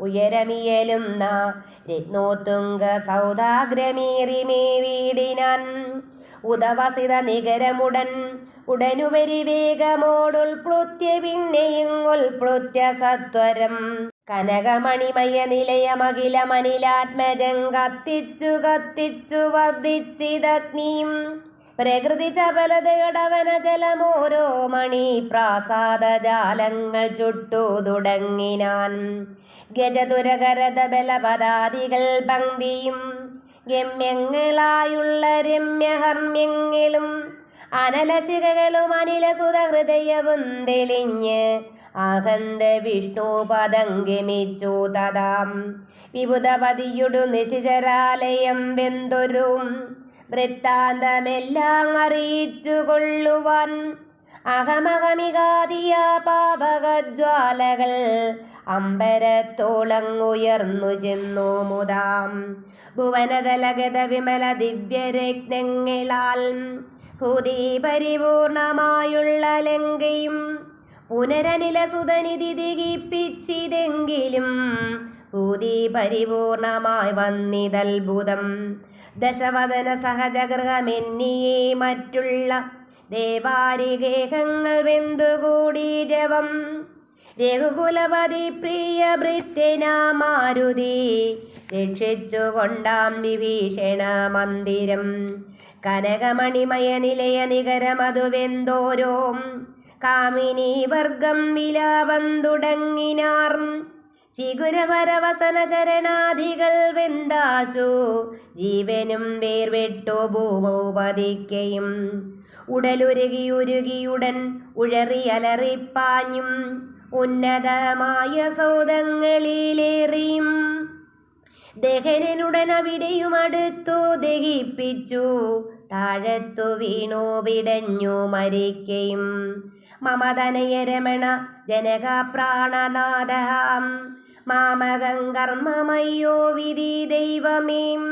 ഉയരമിയലും രത്നോത്തുംഗ സൗദാഗ്രമീറിമേ വീടിനാൻ. ഉദവസിത നികരമുടൻ ഉടനുപരി വേഗമോടുൽപ്ലുത്യ പിന്നെയും ഉൽപ്ലുത്യ സത്വരം. കനകമണിമയ നിലയമഖിലമനിലാത്മജം കത്തിച്ചു കത്തിച്ചു വർദ്ധിച്ചിതഗ്നിയും. പ്രകൃതി ചപലതയടവന ജലമോരോ മണി പ്രാസാദജാലങ്ങൾ ചുട്ടു തുടങ്ങിനാൻ. ഗജതുരകരത ബലപദാദികൾ പങ്ക്തിയും ഗമ്യങ്ങളായുള്ള രമ്യഹർമ്മ്യങ്ങളും അനലശിഖകളും അനിലസുത ഹൃദയവും തെളിഞ്ഞ് ആഹന്ത വിഷ്ണു പദം ഗമിച്ചു തഥാം വിബുധപതിയുടു നിശിചരാലയം വെന്തൊരു വൃത്താന്തമെല്ലാം അറിയിച്ചു കൊള്ളുവാൻ അഹമഹമികാതിയ പാപകജ്വാലകൾ അമ്പരത്തോളങ്ങുയർന്നു ചെന്നു മുതാം ഭുവനതലഗത വിമല ദിവ്യരത്നങ്ങളാൽ ഹുതി പരിപൂർണമായുള്ള ലങ്കയും പുനരനിലസുതനിധി ദിഗിപ്പിച്ചിതെങ്കിലും ഹുതി പരിപൂർണമായി വന്നിതത്ഭുതം ദശവദന സഹജഗൃഹമെന്നിയേ മറ്റുള്ള ദേവാരികേഹങ്ങൾ വെന്തുകൂടി രവം രഘുകുലപതി പ്രിയ ഭൃത്യനാമാരുതി രക്ഷിച്ചു കൊണ്ടാം വിഭീഷണ മന്ദിരം കനകമണിമയ നിലയ നികരമതുവെന്തോരോ കാമിനി വർഗം വിലാപം തുടങ്ങിനാർ ചിഗുരപരവസന ചരണാദികൾ വെന്താശു ജീവനും വേർവെട്ടു ഭൂമോപതിക്കയും ഉടലുരുകിയുരുകിയുടൻ ഉഴറിയലറിപ്പാഞ്ഞും ഉന്നതമായ സൗധങ്ങളിലേറിയും ദഹനനുടനവിടെയും അടുത്തു ദഹിപ്പിച്ചു താഴത്തു വീണു വിടഞ്ഞു മരിക്കയും മമതനയ രമണ ജനക പ്രാണനാഥം മാമകം കർമ്മമയ്യോ വിധി ദൈവമേം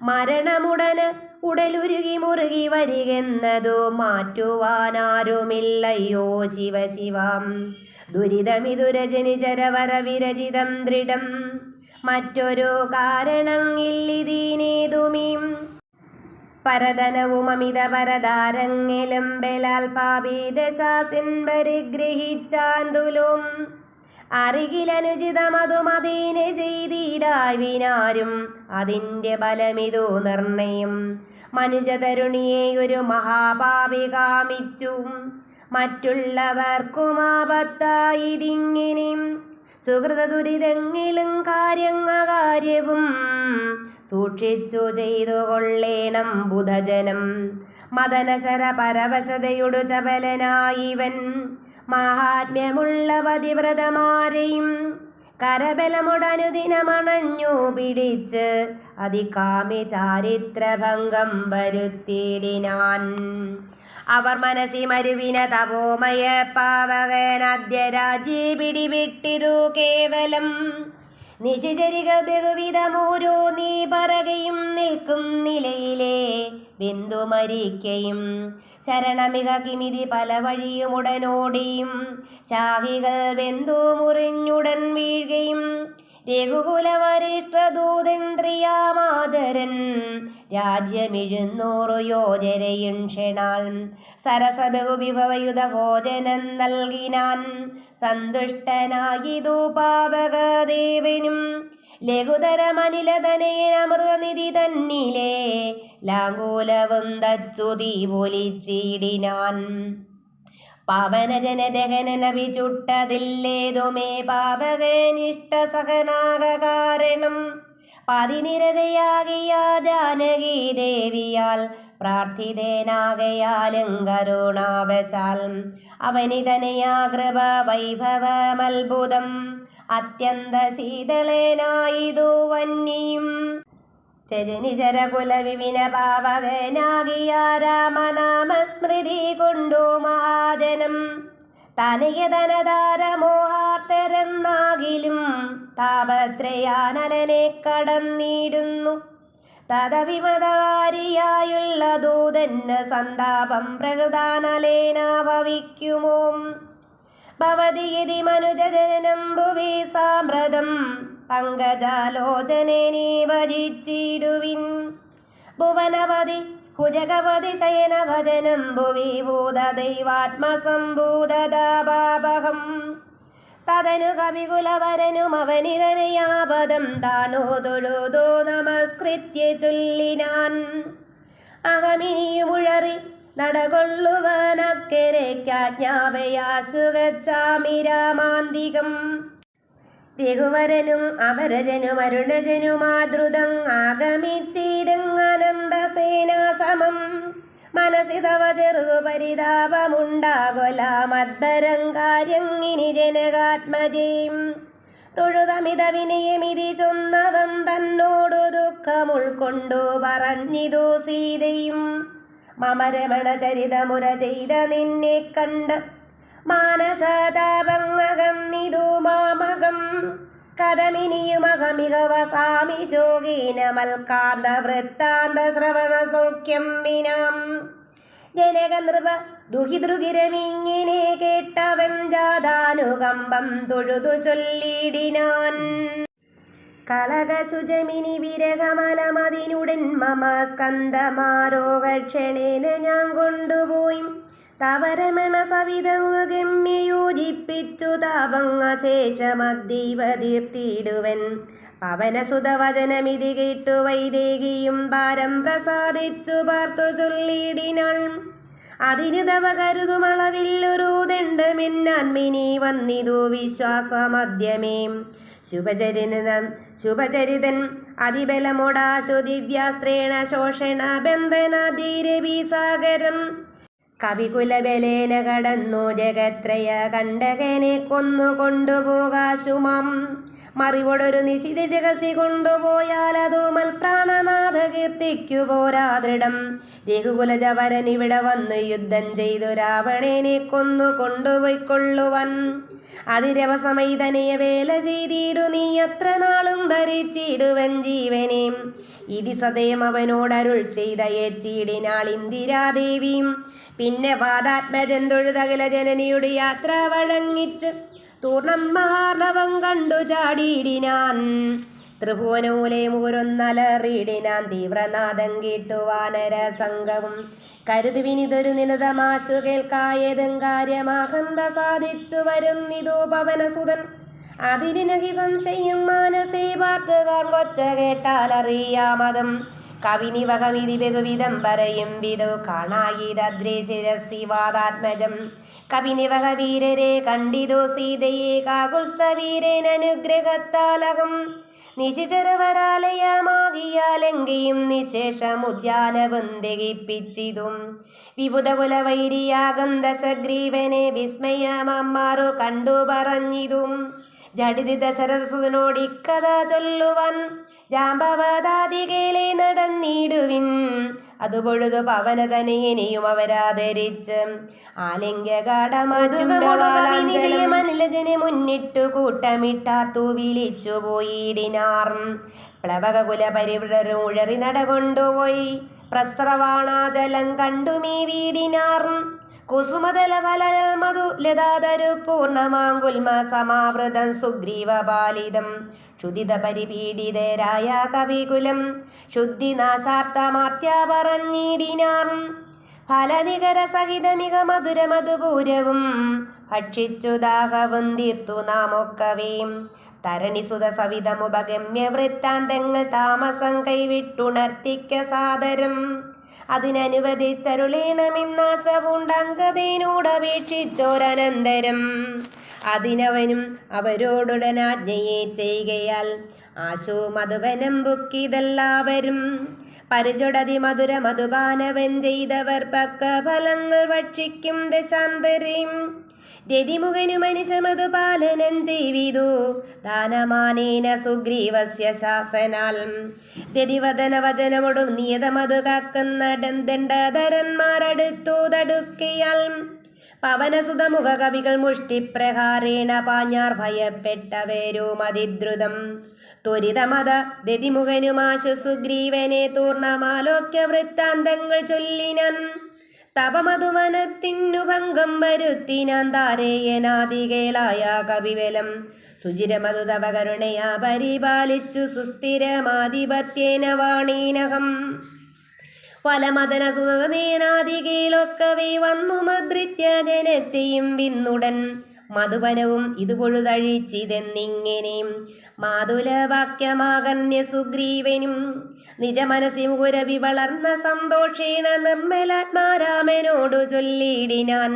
മരണമുടന് ഉടലുരുകി മുറുകി വരികെന്നതു മാറ്റുവാനാരുമില്ലയ്യോ ശിവ ശിവം ദുരിതമിതുരജനിചരവര വിരചിതം ദൃഢം മറ്റൊരു കാരണം ഇല്ലിതീനേതുമീം പരധനവും അമിത പരധാരങ്ങളും ബലാൽ പാപീദശാസിൻ പരിഗ്രഹിച്ചാന്തുലും അറികിലനുചിതമതുമതീനെ ചെയ്തിടായി വിനാരും അതിൻ്റെ ബലമിതു നിർണയം മനുജതരുണിയെ ഒരു മഹാപാപി കാമിച്ചു മറ്റുള്ളവർക്കും ആപത്തായിതിങ്ങനെയും സുഹൃത ദുരിതങ്ങളും കാര്യവും സൂക്ഷിച്ചു ചെയ്തു കൊള്ളേണം ബുധജനം മദനശര പരവശതയൊടു ചപലനായിവൻ മഹാത്മ്യമുള്ള പതിവ്രതമാരെയും കരബലമുടനുദിനമണഞ്ഞു പിടിച്ച് അതികാമി ചാരിത്രഭംഗം വരുത്തിയിടിനാൻ അവർ മനസ്സി മരുവിന തപോമയ പാവകനാദ്യ രാജ്യേ പിടിവിട്ടിരു കേവലം നിശിചരിക ബഹുവിധമോരോ നീ പറകയും നിൽക്കും നിലയിലെ ബിന്ദുമരിക്കയും ശരണമിക കിമിതി പല വഴിയും ഉടനോടിയും ശാഖികൾ ബന്ധു മുറിഞ്ഞുടൻ വീഴുകയും രഘുകുലവരിഷ്ഠദൂതേന്ദ്രിയാമാചരൻ രാജ്യമിഴുന്നൂറു യോജനയും ക്ഷണാൽ സരസബഹുവിഭവയുധ ഭോജനം നൽകിനാൻ സന്തുഷ്ടനായിതു പാവകദേവനും ലഘുതരമനിലതനയനമൃതനിധി തന്നിലെ ലാങ്കൂലവും തച്ചുതി പൊലിച്ചിടിനാൻ പാവനജനദഹനനഭി ചുട്ടതില്ലേതുമേ പാവകനിഷ്ട സഹനാക കാരണം പതിനിരതയാകിയ ജാനകി ദേവിയാൽ പ്രാർത്ഥിതനാകയാലും കരുണാവശാൽ അവനിതനയാ കൃപ വൈഭവമത്ഭുതം അത്യന്ത ശീതളനായിതു വന്യം രജനിചരകുല വിപിന പാവകനാകിയ രാമനാമസ്മൃതി കൊണ്ടു മഹാജനം തനയതനതാരമോഹാർത്തരെന്നാകിലും താപത്രയാനലനെ കടന്നിടുന്നു തദവിമതകാരിയായുള്ള ദൂതന് സന്താപം പ്രകൃതാനലേന ഭവിക്കുമോ ഭവതി യതി മനുജജനം ഭുവി സാമ്രതം പങ്കജാലോചനെ നീ ഭജിച്ചിടുവിൻ ഭുവനപതി ഭുജഗപതി ശയന ഭജനം ഭുവി ഭൂതദൈവാത്മസംഭൂതദാപാപഹം തദനു കവികുലവരനും അവനിതനയാപദം താണു തൊഴുതു നമസ്കൃത്യ ചൊല്ലിനാൻ അഹമിനിയുമുഴറി നടകൊള്ളുവനക്കരയ്ക്കാജ്ഞാപയാശുഗച്ഛാമി രാമാന്തികം രഘുവരനും അപരജനും അരുണജനുമാതൃതം ആഗമിച്ചിടുങ്ങനന്തസേനാസമം മനസ്സി തവ ചെറുതു പരിതാപമുണ്ടാകൊല മദ്ഭരം കാര്യം ഇനി ജനകാത്മജയും തൊഴുതമിത വിനയമിതി ചൊന്നവൻ തന്നോടു ദുഃഖം ഉൾക്കൊണ്ടു പറഞ്ഞിതു സീതയും മമരമണ ചരിതമുര ചെയ്ത നിന്നെ കണ്ട് മാനസതാപങ്ങകം നിതു മാമകം കഥമിനിയുമഹമിക വസാമി ശോകീന മൽക്കാന്ത വൃത്താന്ത ശ്രവണ സൗഖ്യം വിനാം ജനക നൃപ ദുഹിതൃഗിരമിങ്ങിനെ കേട്ടവൻ ജാതാനുകമ്പം തൊഴുതു ചൊല്ലിടിനാൻ കളകശുചമിനി വിരഹമലമതിനുടൻ മമ സ്കന്ധമാരോഹക്ഷണേന ഞാൻ കൊണ്ടുപോയി തവരമണ സവിതമുഖമ്യ യോജിപ്പിച്ചു താപങ്ങശേഷമദ്ദീവ തീർത്തിടുവൻ പവനസുതവചനമിതി കേട്ടു വൈദേഹിയും ഭാരം പ്രസാദിച്ചു പാർത്തു ചൊല്ലിടിനാൾ അതിനു തവ കരുതുമളവില്ലൊരു ദണ്ഡമെന്നാൻമിനി വന്നിതു വിശ്വാസമദ്യമേ ശുഭചരിതൻ അതിബലമോടാശു ദിവ്യാസ്ത്രേണ ശോഷണ ബന്ധനാധീരവിസാഗരം കവികുലബലേന കടന്നു ജഗത്രയ കണ്ടകനെ കൊന്നു കൊണ്ടുപോകാശുമാം മറിവോടൊരു നിശിത രഹസ്യ കൊണ്ടുപോയാൽ അതു മൽപ്രാണനാഥ കീർത്തിക്കു പോരാ ദൃഢം രഘുകുലജവരൻ ഇവിടെ വന്നു യുദ്ധം ചെയ്തു രാവണനെ കൊന്നു കൊണ്ടുപോയിക്കൊള്ളുവൻ അതിരവസമൈതനയ വേല ചെയ്തിടു നീ എത്ര നാളും ധരിച്ചിടുവൻ ജീവനെ ഇതി സദയം അവനോടരുൾ ചെയ്ത ഏച്ചിടിനാൾ ഇന്ദിരാദേവിയും പിന്നെ പാദാത്മജൻ തൊഴുതകല ജനനിയുടെ യാത്ര വഴങ്ങിച്ച് തൂർണം മഹാർണവം കണ്ടു ചാടിയിടിനാൻ ത്രിഭുവനൂലെ മുരൊന്നലറിയിടിനാൻ തീവ്രനാദം കേട്ടു വാനര സംഘവും കരുതുവിനിതൊരു നിനതമാശു കേൾക്കായതും കാര്യമാകന്ത സാധിച്ചു വരുന്നിതോ പവനസുതൻ അതിരിനകി സംശയം മാനസേ പാർത്ത് കാൺകൊച്ച കേട്ടാലറിയാമതം കവിനിവകമിതി ബഹുവിധം പറയും വിധു കാണായിരദ്രേശിരസിവാദാത്മജം കവിനിവക വീരരെ കണ്ടിതു സീതയെ കാകുൽസ്ഥവീരനുഗ്രഹത്താലകം നിശിചരവരാലയമാകിയാലെങ്കിലും നിശേഷം ഉദ്യാനവും ദഹിപ്പിച്ചിതും വിബുധകുലവൈരിയാകും ദശഗ്രീവനെ വിസ്മയമാറു കണ്ടു പറഞ്ഞിതും ജഡിതി ദശരഥസുതനോടിക്കഥ ചൊല്ലുവൻ ജാമ്പവതാദികളെ നടന്നിടുവിൻ അതുപൊഴുതു പവനതനയനെയും അവരാദരിച്ച് ആലിംഗ്യകാഠമനുലജനെ മുന്നിട്ടു കൂട്ടമിട്ടാർത്തു വിളിച്ചു പോയിടിനാർ പ്ലവകുല പരിവൃതരും ഉഴറി നടകൊണ്ടുപോയി പ്രസ്ത്രവാണാചലം കണ്ടുമീ വീടിനാർ കുസുമതല ഫല മധു ലതാതരു പൂർണ്ണമാങ്കുൽമ സമാവൃതം സുഗ്രീവപാലിതം ക്ഷുദിത പരിപീഡിതരായ കവികുലം ശുദ്ധിനാശാർത്ഥമാർത്യ പറഞ്ഞിടിനാർ ഫലനികര സഹിതമിക മധുര മധുപൂരവും ഭക്ഷിച്ചു ദാഹവും തീർത്തു നാമൊക്കവേം തരണിസുത സവിതമുപഗമ്യ വൃത്താന്തങ്ങൾ താമസം കൈവിട്ടുണർത്തിക്ക സാദരം അതിനനുവദിച്ചരുളേണമെന്നാശ പൂണ്ടങ്കതേനോടപേക്ഷിച്ചോരനന്തരം അതിനവനും അവരോടുടനാജ്ഞയെ ചെയ്യുകയാൽ ആശു മധുവനം ബുക്കിതെല്ലാവരും പരിചൊടതി മധുര മധുപാനവൻ ചെയ്തവർ പക്ക ഫലങ്ങൾ ഭക്ഷിക്കും ദശാന്തരം രതിമുഖനു മനുഷ്യമധുപാലനം ചെയ്തു ദാനമാനേന സുഗ്രീവസ്യ ശാസനാൽ രതിവദന വചനമൊടും നിയതമധു കാക്കുന്ന ദണ്ഡധരന്മാരടുത്തു തടുക്കയാൽ പവനസുതമുഖ കവികൾ മുഷ്ടിപ്രഹാരേണ പാഞ്ഞാർ ഭയപ്പെട്ടവരും അതിദ്രുതം ത്വരിതമത രതിമുഖനുമാശു സുഗ്രീവനെ തൂർണമാലോക്യ വൃത്താന്തങ്ങൾ ചൊല്ലിനാൻ തപമധുവനത്തിനു ഭംഗം വരുത്തിനാൻ താരേയനാദികളായ കവിവലം സുചിരമധു തവ കരുണയാ പരിപാലിച്ചു സുസ്ഥിരമാധിപത്യേന വാണീനഹം ഫലമദന സുതനേനാദികളൊക്കവേ വന്നു മദ്രിത്യ ജനത്തെയും വിന്നുടൻ മധുവനവും ഇത് പൊഴുതഴിച്ചിതെന്നിങ്ങനെ മാതുലവാക്യമാകന്യ സുഗ്രീവനും നിജമനസി മുകുരവി വളർന്ന സന്തോഷേണ നിർമ്മലാത്മാരാമനോടു ചൊല്ലിയിടിനാൻ.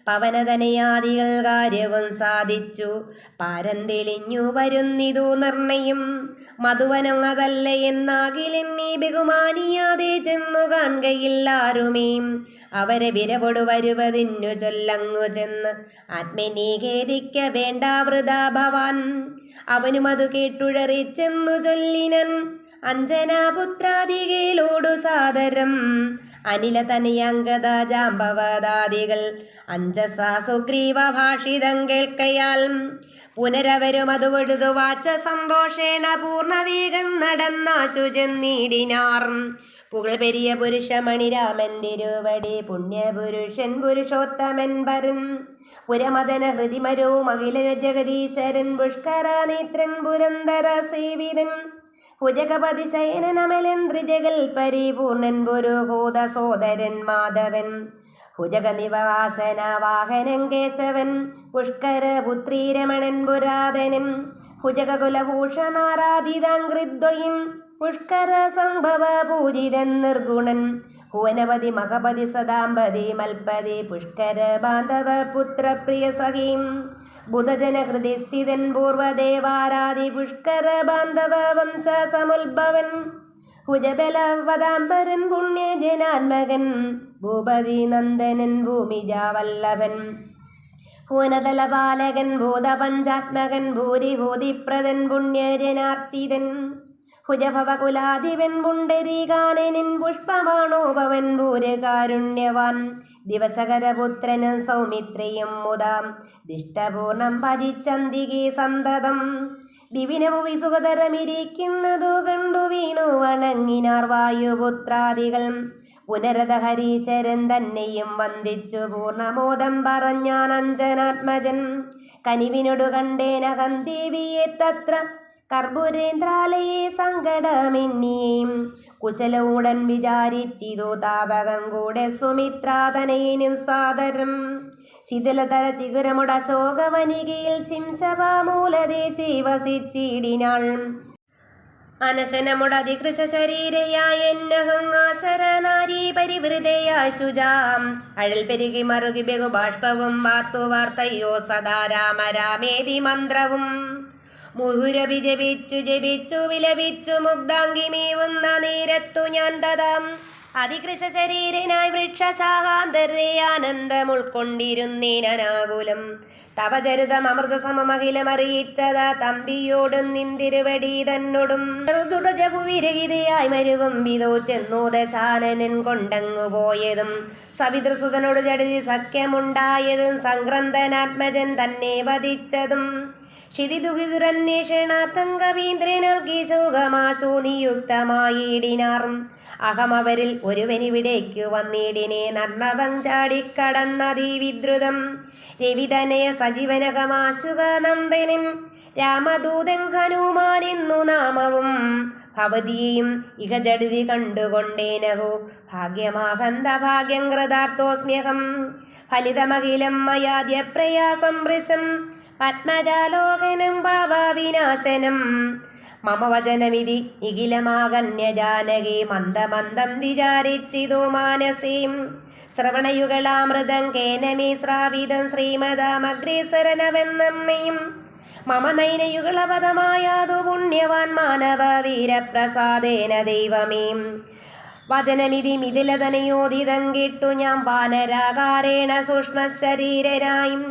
പവനതനയാദികൾ കാര്യവും സാധിച്ചു പാരം തെളിഞ്ഞു വരുന്നിതു നിർണയം. മധുവനം അതല്ല എന്നാകിലെന്നീ ബഹുമാനിയാതെ ചെന്നു കാണുകയില്ലാരുമേ. അവരെ വിരവൊടു വരുവതിന്നു ചൊല്ലങ്ങു ചെന്ന് ആത്മനെ ഖേദിക്ക വേണ്ട വൃഥാ ഭവാൻ. അവനും അതു കേട്ടുഴറിച്ചെന്നു ചൊല്ലിനൻ അഞ്ജനാപുത്രാദികളോടു സാദരം. അനില തനയങ്കത ജാമ്പവതാദികൾ അഞ്ജസാ സുഗ്രീവ ഭാഷിതം കേൾക്കയാൽ പുനരവരും അതു വഴുതു വാച്ച സന്തോഷേണ പൂർണ്ണവേഗം നടന്നാശു ചെന്നിടിനാർ. പുകൾ പെരിയ പുരുഷമണി രാമൻ തിരുവടി പുണ്യപുരുഷൻ പുരുഷോത്തമൻ പരൻ പുരമദന ഹൃതിമരവും അഖില ജഗദീശ്വരൻ പുഷ്കര നേത്രൻ പുരന്തര സേവിതൻ ഭുജഗപതി ശയനമലൻ ത്രിജഗൽ പരിപൂർണൻ പുരുഹോദ സോദരൻ മാധവൻ ഭുജഗ നിവാസന വാഹനൻ കേശവൻ പുഷ്കര പുത്രീ രമണൻ പുരാതനൻ ഭുജഗ കുലഭൂഷണാരാധിതാംഘ്രിദ്വയൻ പുഷ്കര സംഭവ പൂജിതൻ നിർഗുണൻ ഭുവനപതി മഹപതി സദാംബതി മൽപതി പുഷ്കര ബാന്ധവ പുത്ര പ്രിയ സഖീം ബുധജന ഹൃദയ സ്ഥിതൻ പൂർവദേവാരാധി പുഷ്കര ബാന്ധവ വംശ സമുദ്ഭവൻ ഭുജബലവദാംബരൻ പുണ്യജനാത്മകൻ ഭൂപതി നന്ദനൻ ഭൂമിജാവല്ലഭൻ ഭുവനതലപാലകൻ ഭൂതപഞ്ചാത്മകൻ ഭൂരിഭൂതിപ്രദൻ പുണ്യജനാർച്ചിതൻ ഭുജഭവകുലാധിപൻ പുണ്ടരീകാനനൻ പുഷ്പമാണോപവൻ ഭൂരകാരുണ്യവാൻ ദിവസകരപുത്രന് സൗമിത്രിയും മുതാം ദിഷ്ടപൂർണം ഭജിച്ചന്തികെ സന്തതം വിപിനമു സുഖതരമിരിക്കുന്നതു കണ്ടു വീണു വണങ്ങിനാർ വായുപുത്രാദികൾ പുനരത ഹരീശരൻ തന്നെയും വന്ദിച്ചു പൂർണ്ണമോദം പറഞ്ഞാൻ അഞ്ജനാത്മജൻ കനിവിനോടു കണ്ടേനകം ദേവിയെ തത്ര കർപ്പുരേന്ദ്രാലയെ സങ്കടമെന്നിയേയും കുശലൂടൻ വിചാരിച്ചിതു താപകം കൂടെ സുമിത്രാതനയനും സാദരം ശിഥിലതര ചിഗുരമുട ശോകവനികയിൽ ശിംശവാമൂലദേശി വസിച്ചിടിനാൾ അനശനമുടധികൃശ ശരീരയായ എന്നഹങ്ങാസരനാരീ പരിവൃതയായ ശുചാം അഴൽ പെരുകി മറുകി ബഹുബാഷ്പവും വാർത്തയോ സദാ രാമ രാമേതി മന്ത്രവും മുഹുരഭി ജപിച്ചു വിലപിച്ചു മുഗ്ധാംഗിമേവുന്ന നേരത്തു ഞാൻ തഥാം അതികൃശ ശരീരനായി വൃക്ഷശാഖാന്തരേ ആനന്ദം ഉൾക്കൊണ്ടിരുന്നേനാകുലം തവചരിതം അമൃതസമമഖിലമറിയിച്ചത തമ്പിയോടും നിന്തിരുവടി തന്നോടും വിരഹിതയായി മരുവും വിതോ ചെന്നു ദശാനനൻ കൊണ്ടങ്ങു പോയതും സവിതൃസുതനോട് ജഡിതി സഖ്യമുണ്ടായതും സംക്രന്ദനാത്മജൻ തന്നെ വധിച്ചതും ക്ഷിതിദുഹിതുരന്വേഷണാർത്ഥം കവീന്ദ്രനൽകി ശോകമാശു നിയുക്തമായിടിനാർ അഹമവരിൽ ഒരുവനിവിടേക്കു വന്നിടിനെ നർണവം ചാടിക്കടന്നതി വിദ്രുതം രവിതനയ സജീവനകമാശുക നന്ദനൻ രാമദൂതൻ ഹനുമാനെന്നു നാമവും ഭവതിയെയും ഇഹ ജഡിതി കണ്ടുകൊണ്ടേനഹോ ഭാഗ്യമാകന്ത ഭാഗ്യം കൃതാർത്ഥോസ്മ്യഹം ഫലിതമഖിലം മയാദ്യ പ്രയാസം വൃശം പത്മജാലോകനം ഭാവവിനാശനം മമ വചനമിതി നിഖിലമാകന്യ ജാനകി മന്ദമന്ദം വിചാരിച്ചിതു മാനസീം ശ്രവണയുഗളാമൃതം കേനമേ ശ്രാവിതം ശ്രീമദാമഗ്രേസരനവെന്നമ്മയും മമ നൈനയുഗളപദമായാതു പുണ്യവാൻ മാനവ വീരപ്രസാദേന ദൈവമേ വചനമിതി മിഥിലതനയോദിതം കേട്ടു ഞാൻ വാനരാകാരേണ സൂക്ഷ്മശരീരനായും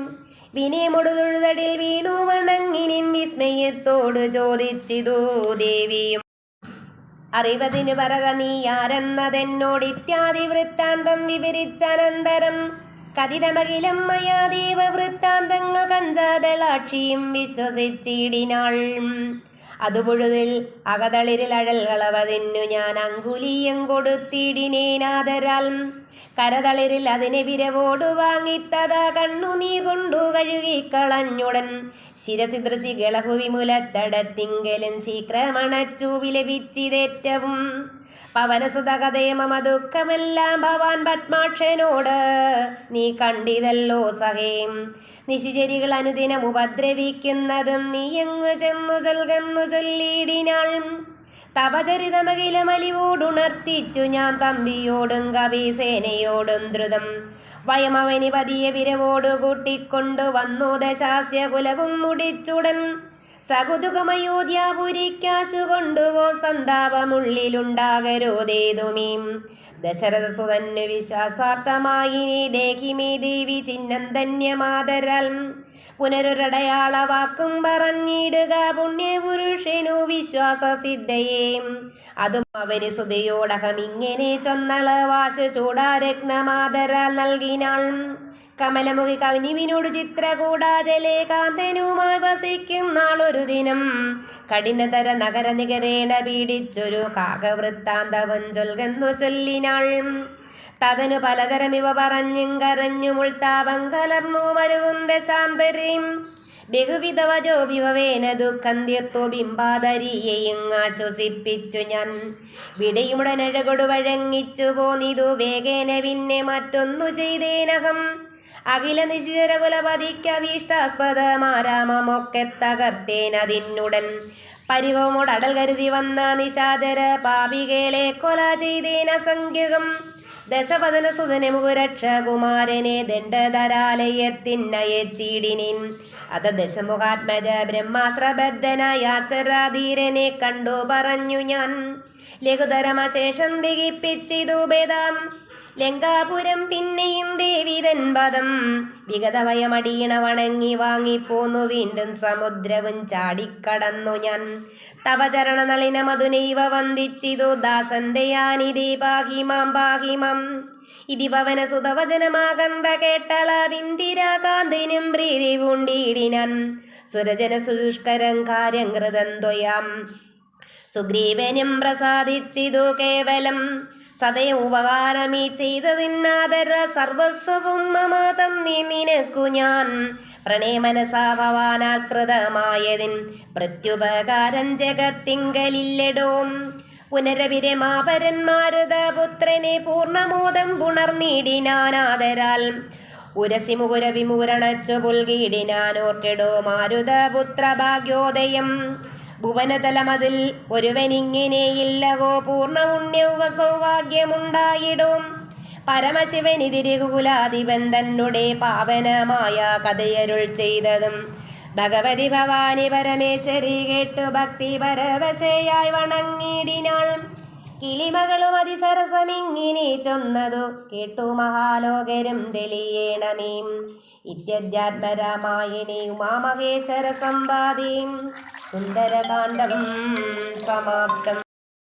വിനയമുടുതൊഴുതടിൽ വീണു വണങ്ങിനിൻ വിസ്മയത്തോട് ചോദിച്ചിതു ദേവിയും അറിവതിന് പറക നീ ആരെന്നതെന്നോട് ഇത്യാദി വൃത്താന്തം വിവരിച്ചനന്തരം കഥിതമഖിലം മയാ ദേവ വൃത്താന്തങ്ങൾ കഞ്ചാതളാക്ഷിയും വിശ്വസിച്ചിടിനാൾ അതുപൊഴുതിൽ അകതളിരിൽ അഴൽകളവതിന്നു ഞാൻ അങ്കുലീയം കൊടുത്തിടിനേനാദരാൽ കരതളിരിൽ അതിനെ വിരവോടു വാങ്ങിത്തത കണ്ണുനീർ കൊണ്ടു കഴുകിക്കളഞ്ഞുടൻ ശിരസിദൃശി ഗളഭുവിമുലത്തടത്തിങ്കലും ശീക്രമണച്ചു വിലപിച്ചിതേറ്റവും പവനസുതകഥേ മമ ദുഃഖമെല്ലാം ഭവാൻ പത്മാക്ഷനോട് നീ കണ്ടിതല്ലോ സഹേ. നിശിചരികൾ അനുദിനം ഉപദ്രവിക്കുന്നതും നീ എങ്ങു ചെന്നു ചൊൽകെന്നു ചൊല്ലിയിടിനാൾ. തപചരിതമകിലമലിവോടുണർത്തിച്ചു ഞാൻ തമ്പിയോടും കവിസേനയോടും ദ്രുതം വയമവനി പതിയെ വിരവോടു കൂട്ടിക്കൊണ്ടു വന്നു ദശാസ്യ കുലവും മുടിച്ചുടൻ സകുതുകമയോധ്യാപുരിക്കാശു കൊണ്ടുപോ സന്താപമുള്ളിലുണ്ടാകരുതേതുമീ. ദശരഥസുതന്നു വിശ്വാസാർത്ഥമായി നീ ദേഹിമീ ദേവി ചിഹ്നം ധന്യമാതരാൽ പുനരൊരടയാള വാക്കും പറഞ്ഞിടുക പുണ്യപുരുഷനു വിശ്വാസസിദ്ധയെ. അതും അവന് സുതയോടകം ഇങ്ങനെ ചൊന്നള വാശ ചൂടാരത്നമാതരാൽ നൽകിനാൾ. കമലമുഖി കവിനിവിനോട് ചിത്രകൂടാജലേ കാന്തനുമായി വസിക്കും നാളൊരു ദിനം കഠിനതര നഗര നികരേണ പീഡിച്ചൊരു കാകവൃത്താന്തവൻ ചൊൽകെന്നു ചൊല്ലിനാൾ. തതനു പലതരമിവ പറഞ്ഞും കരഞ്ഞും ഉൾത്താപം കലർന്നു വരുവും ദശാന്തരീം ബഹുവിധവജോഭിവേന ദുഃഖം തീർത്തു ബിംബാധരിയെയും ആശ്വസിപ്പിച്ചു ഞാൻ. വിടയുമുടനഴകൊടു വഴങ്ങിച്ചു പോന്നിതു വേഗേന പിന്നെ മറ്റൊന്നു ചെയ്തേനഹം. അഖില നിശിചരകുലപതിക്കഭീഷ്ടാസ്പദമാരാമമൊക്കെ തകർത്തേനതിനുടൻ പരിവമോടടൽ കരുതി വന്ന നിശാചര പാപികളെ കൊല ചെയ്തേന സംഖ്യകം. ദശവദന സുതനെ മുകുരക്ഷകുമാരനെ ദണ്ഡധരാലയത്തിനയച്ചിടിനിൻ. അത ദശമുഖാത്മജ ബ്രഹ്മാസ്ത്രബദ്ധനായ ആസരാധീരനെ കണ്ടു പറഞ്ഞു ഞാൻ. ലഘുതരമശേഷം ദിഗിപ്പിച്ചിതു ഭേദം ലങ്കാപുരം പിന്നെയും ദേവിതൻ പദം വിഗതവയമടിയണ വണങ്ങി വാങ്ങിപ്പോന്നു വീണ്ടും സമുദ്രവും ചാടിക്കടന്നു ഞാൻ. തവചരണ നളിന മധുനൈവ വന്ദിച്ചിതു ദാസന്തയാനിധി പാഹിമാം പാഹിമാം. ഇതി പവന സുതവചനമാകന്ത കേട്ടള വിന്ദിരാകാന്തിനും പ്രീതി പൂണ്ടിടിനാൻ. സുരജന സുഷ്കരം കാര്യം കൃതന്ത്വയാം സുഗ്രീവനും പ്രസാദിച്ചിതു കേവലം. സദയം ഉപകാരമീ ചെയ്തതിന്നാദര സർവസ്വവും മമ തന്നി നിനക്കു ഞാൻ. പ്രണയമനസാ ഭവാനാകൃതമായതിൻ പ്രത്യുപകാരം ജഗത്തിങ്കലില്ലടോ. പുനരവിരമാപരന്മാരുത പുത്രനെ പൂർണ്ണമോദം പുണർന്നിടിനാനാദരാൽ ഉരസി മുകുരവിമുരണച്ചു പുൽകിടിനാനോർക്കെടോ മാരുത പുത്രഭാഗ്യോദയം. ഭുവനതലമതിൽ ഒരുവനിങ്ങനെയില്ലവോ പൂർണ്ണപുണ്യൗക സൗഭാഗ്യമുണ്ടായിടും. പരമശിവനിതിരികുലാധിപൻ തന്നെ പാവനമായ കഥയരുൾ ചെയ്തതും ഭഗവതി ഭവാനി പരമേശ്വരി കേട്ടു ഭക്തി പരവശയായി വണങ്ങിടിനാൾ. കിളിമകളും അതിസരസമിങ്ങിനെ ചൊന്നതു കേട്ടു മഹാലോകരും തെളിയേണമേ. ഇത്യധ്യാത്മരാമായണേ ഉമാമഹേശ്വര സംവാദേ സുന്ദരകാണ്ഡം സമാപ്തം.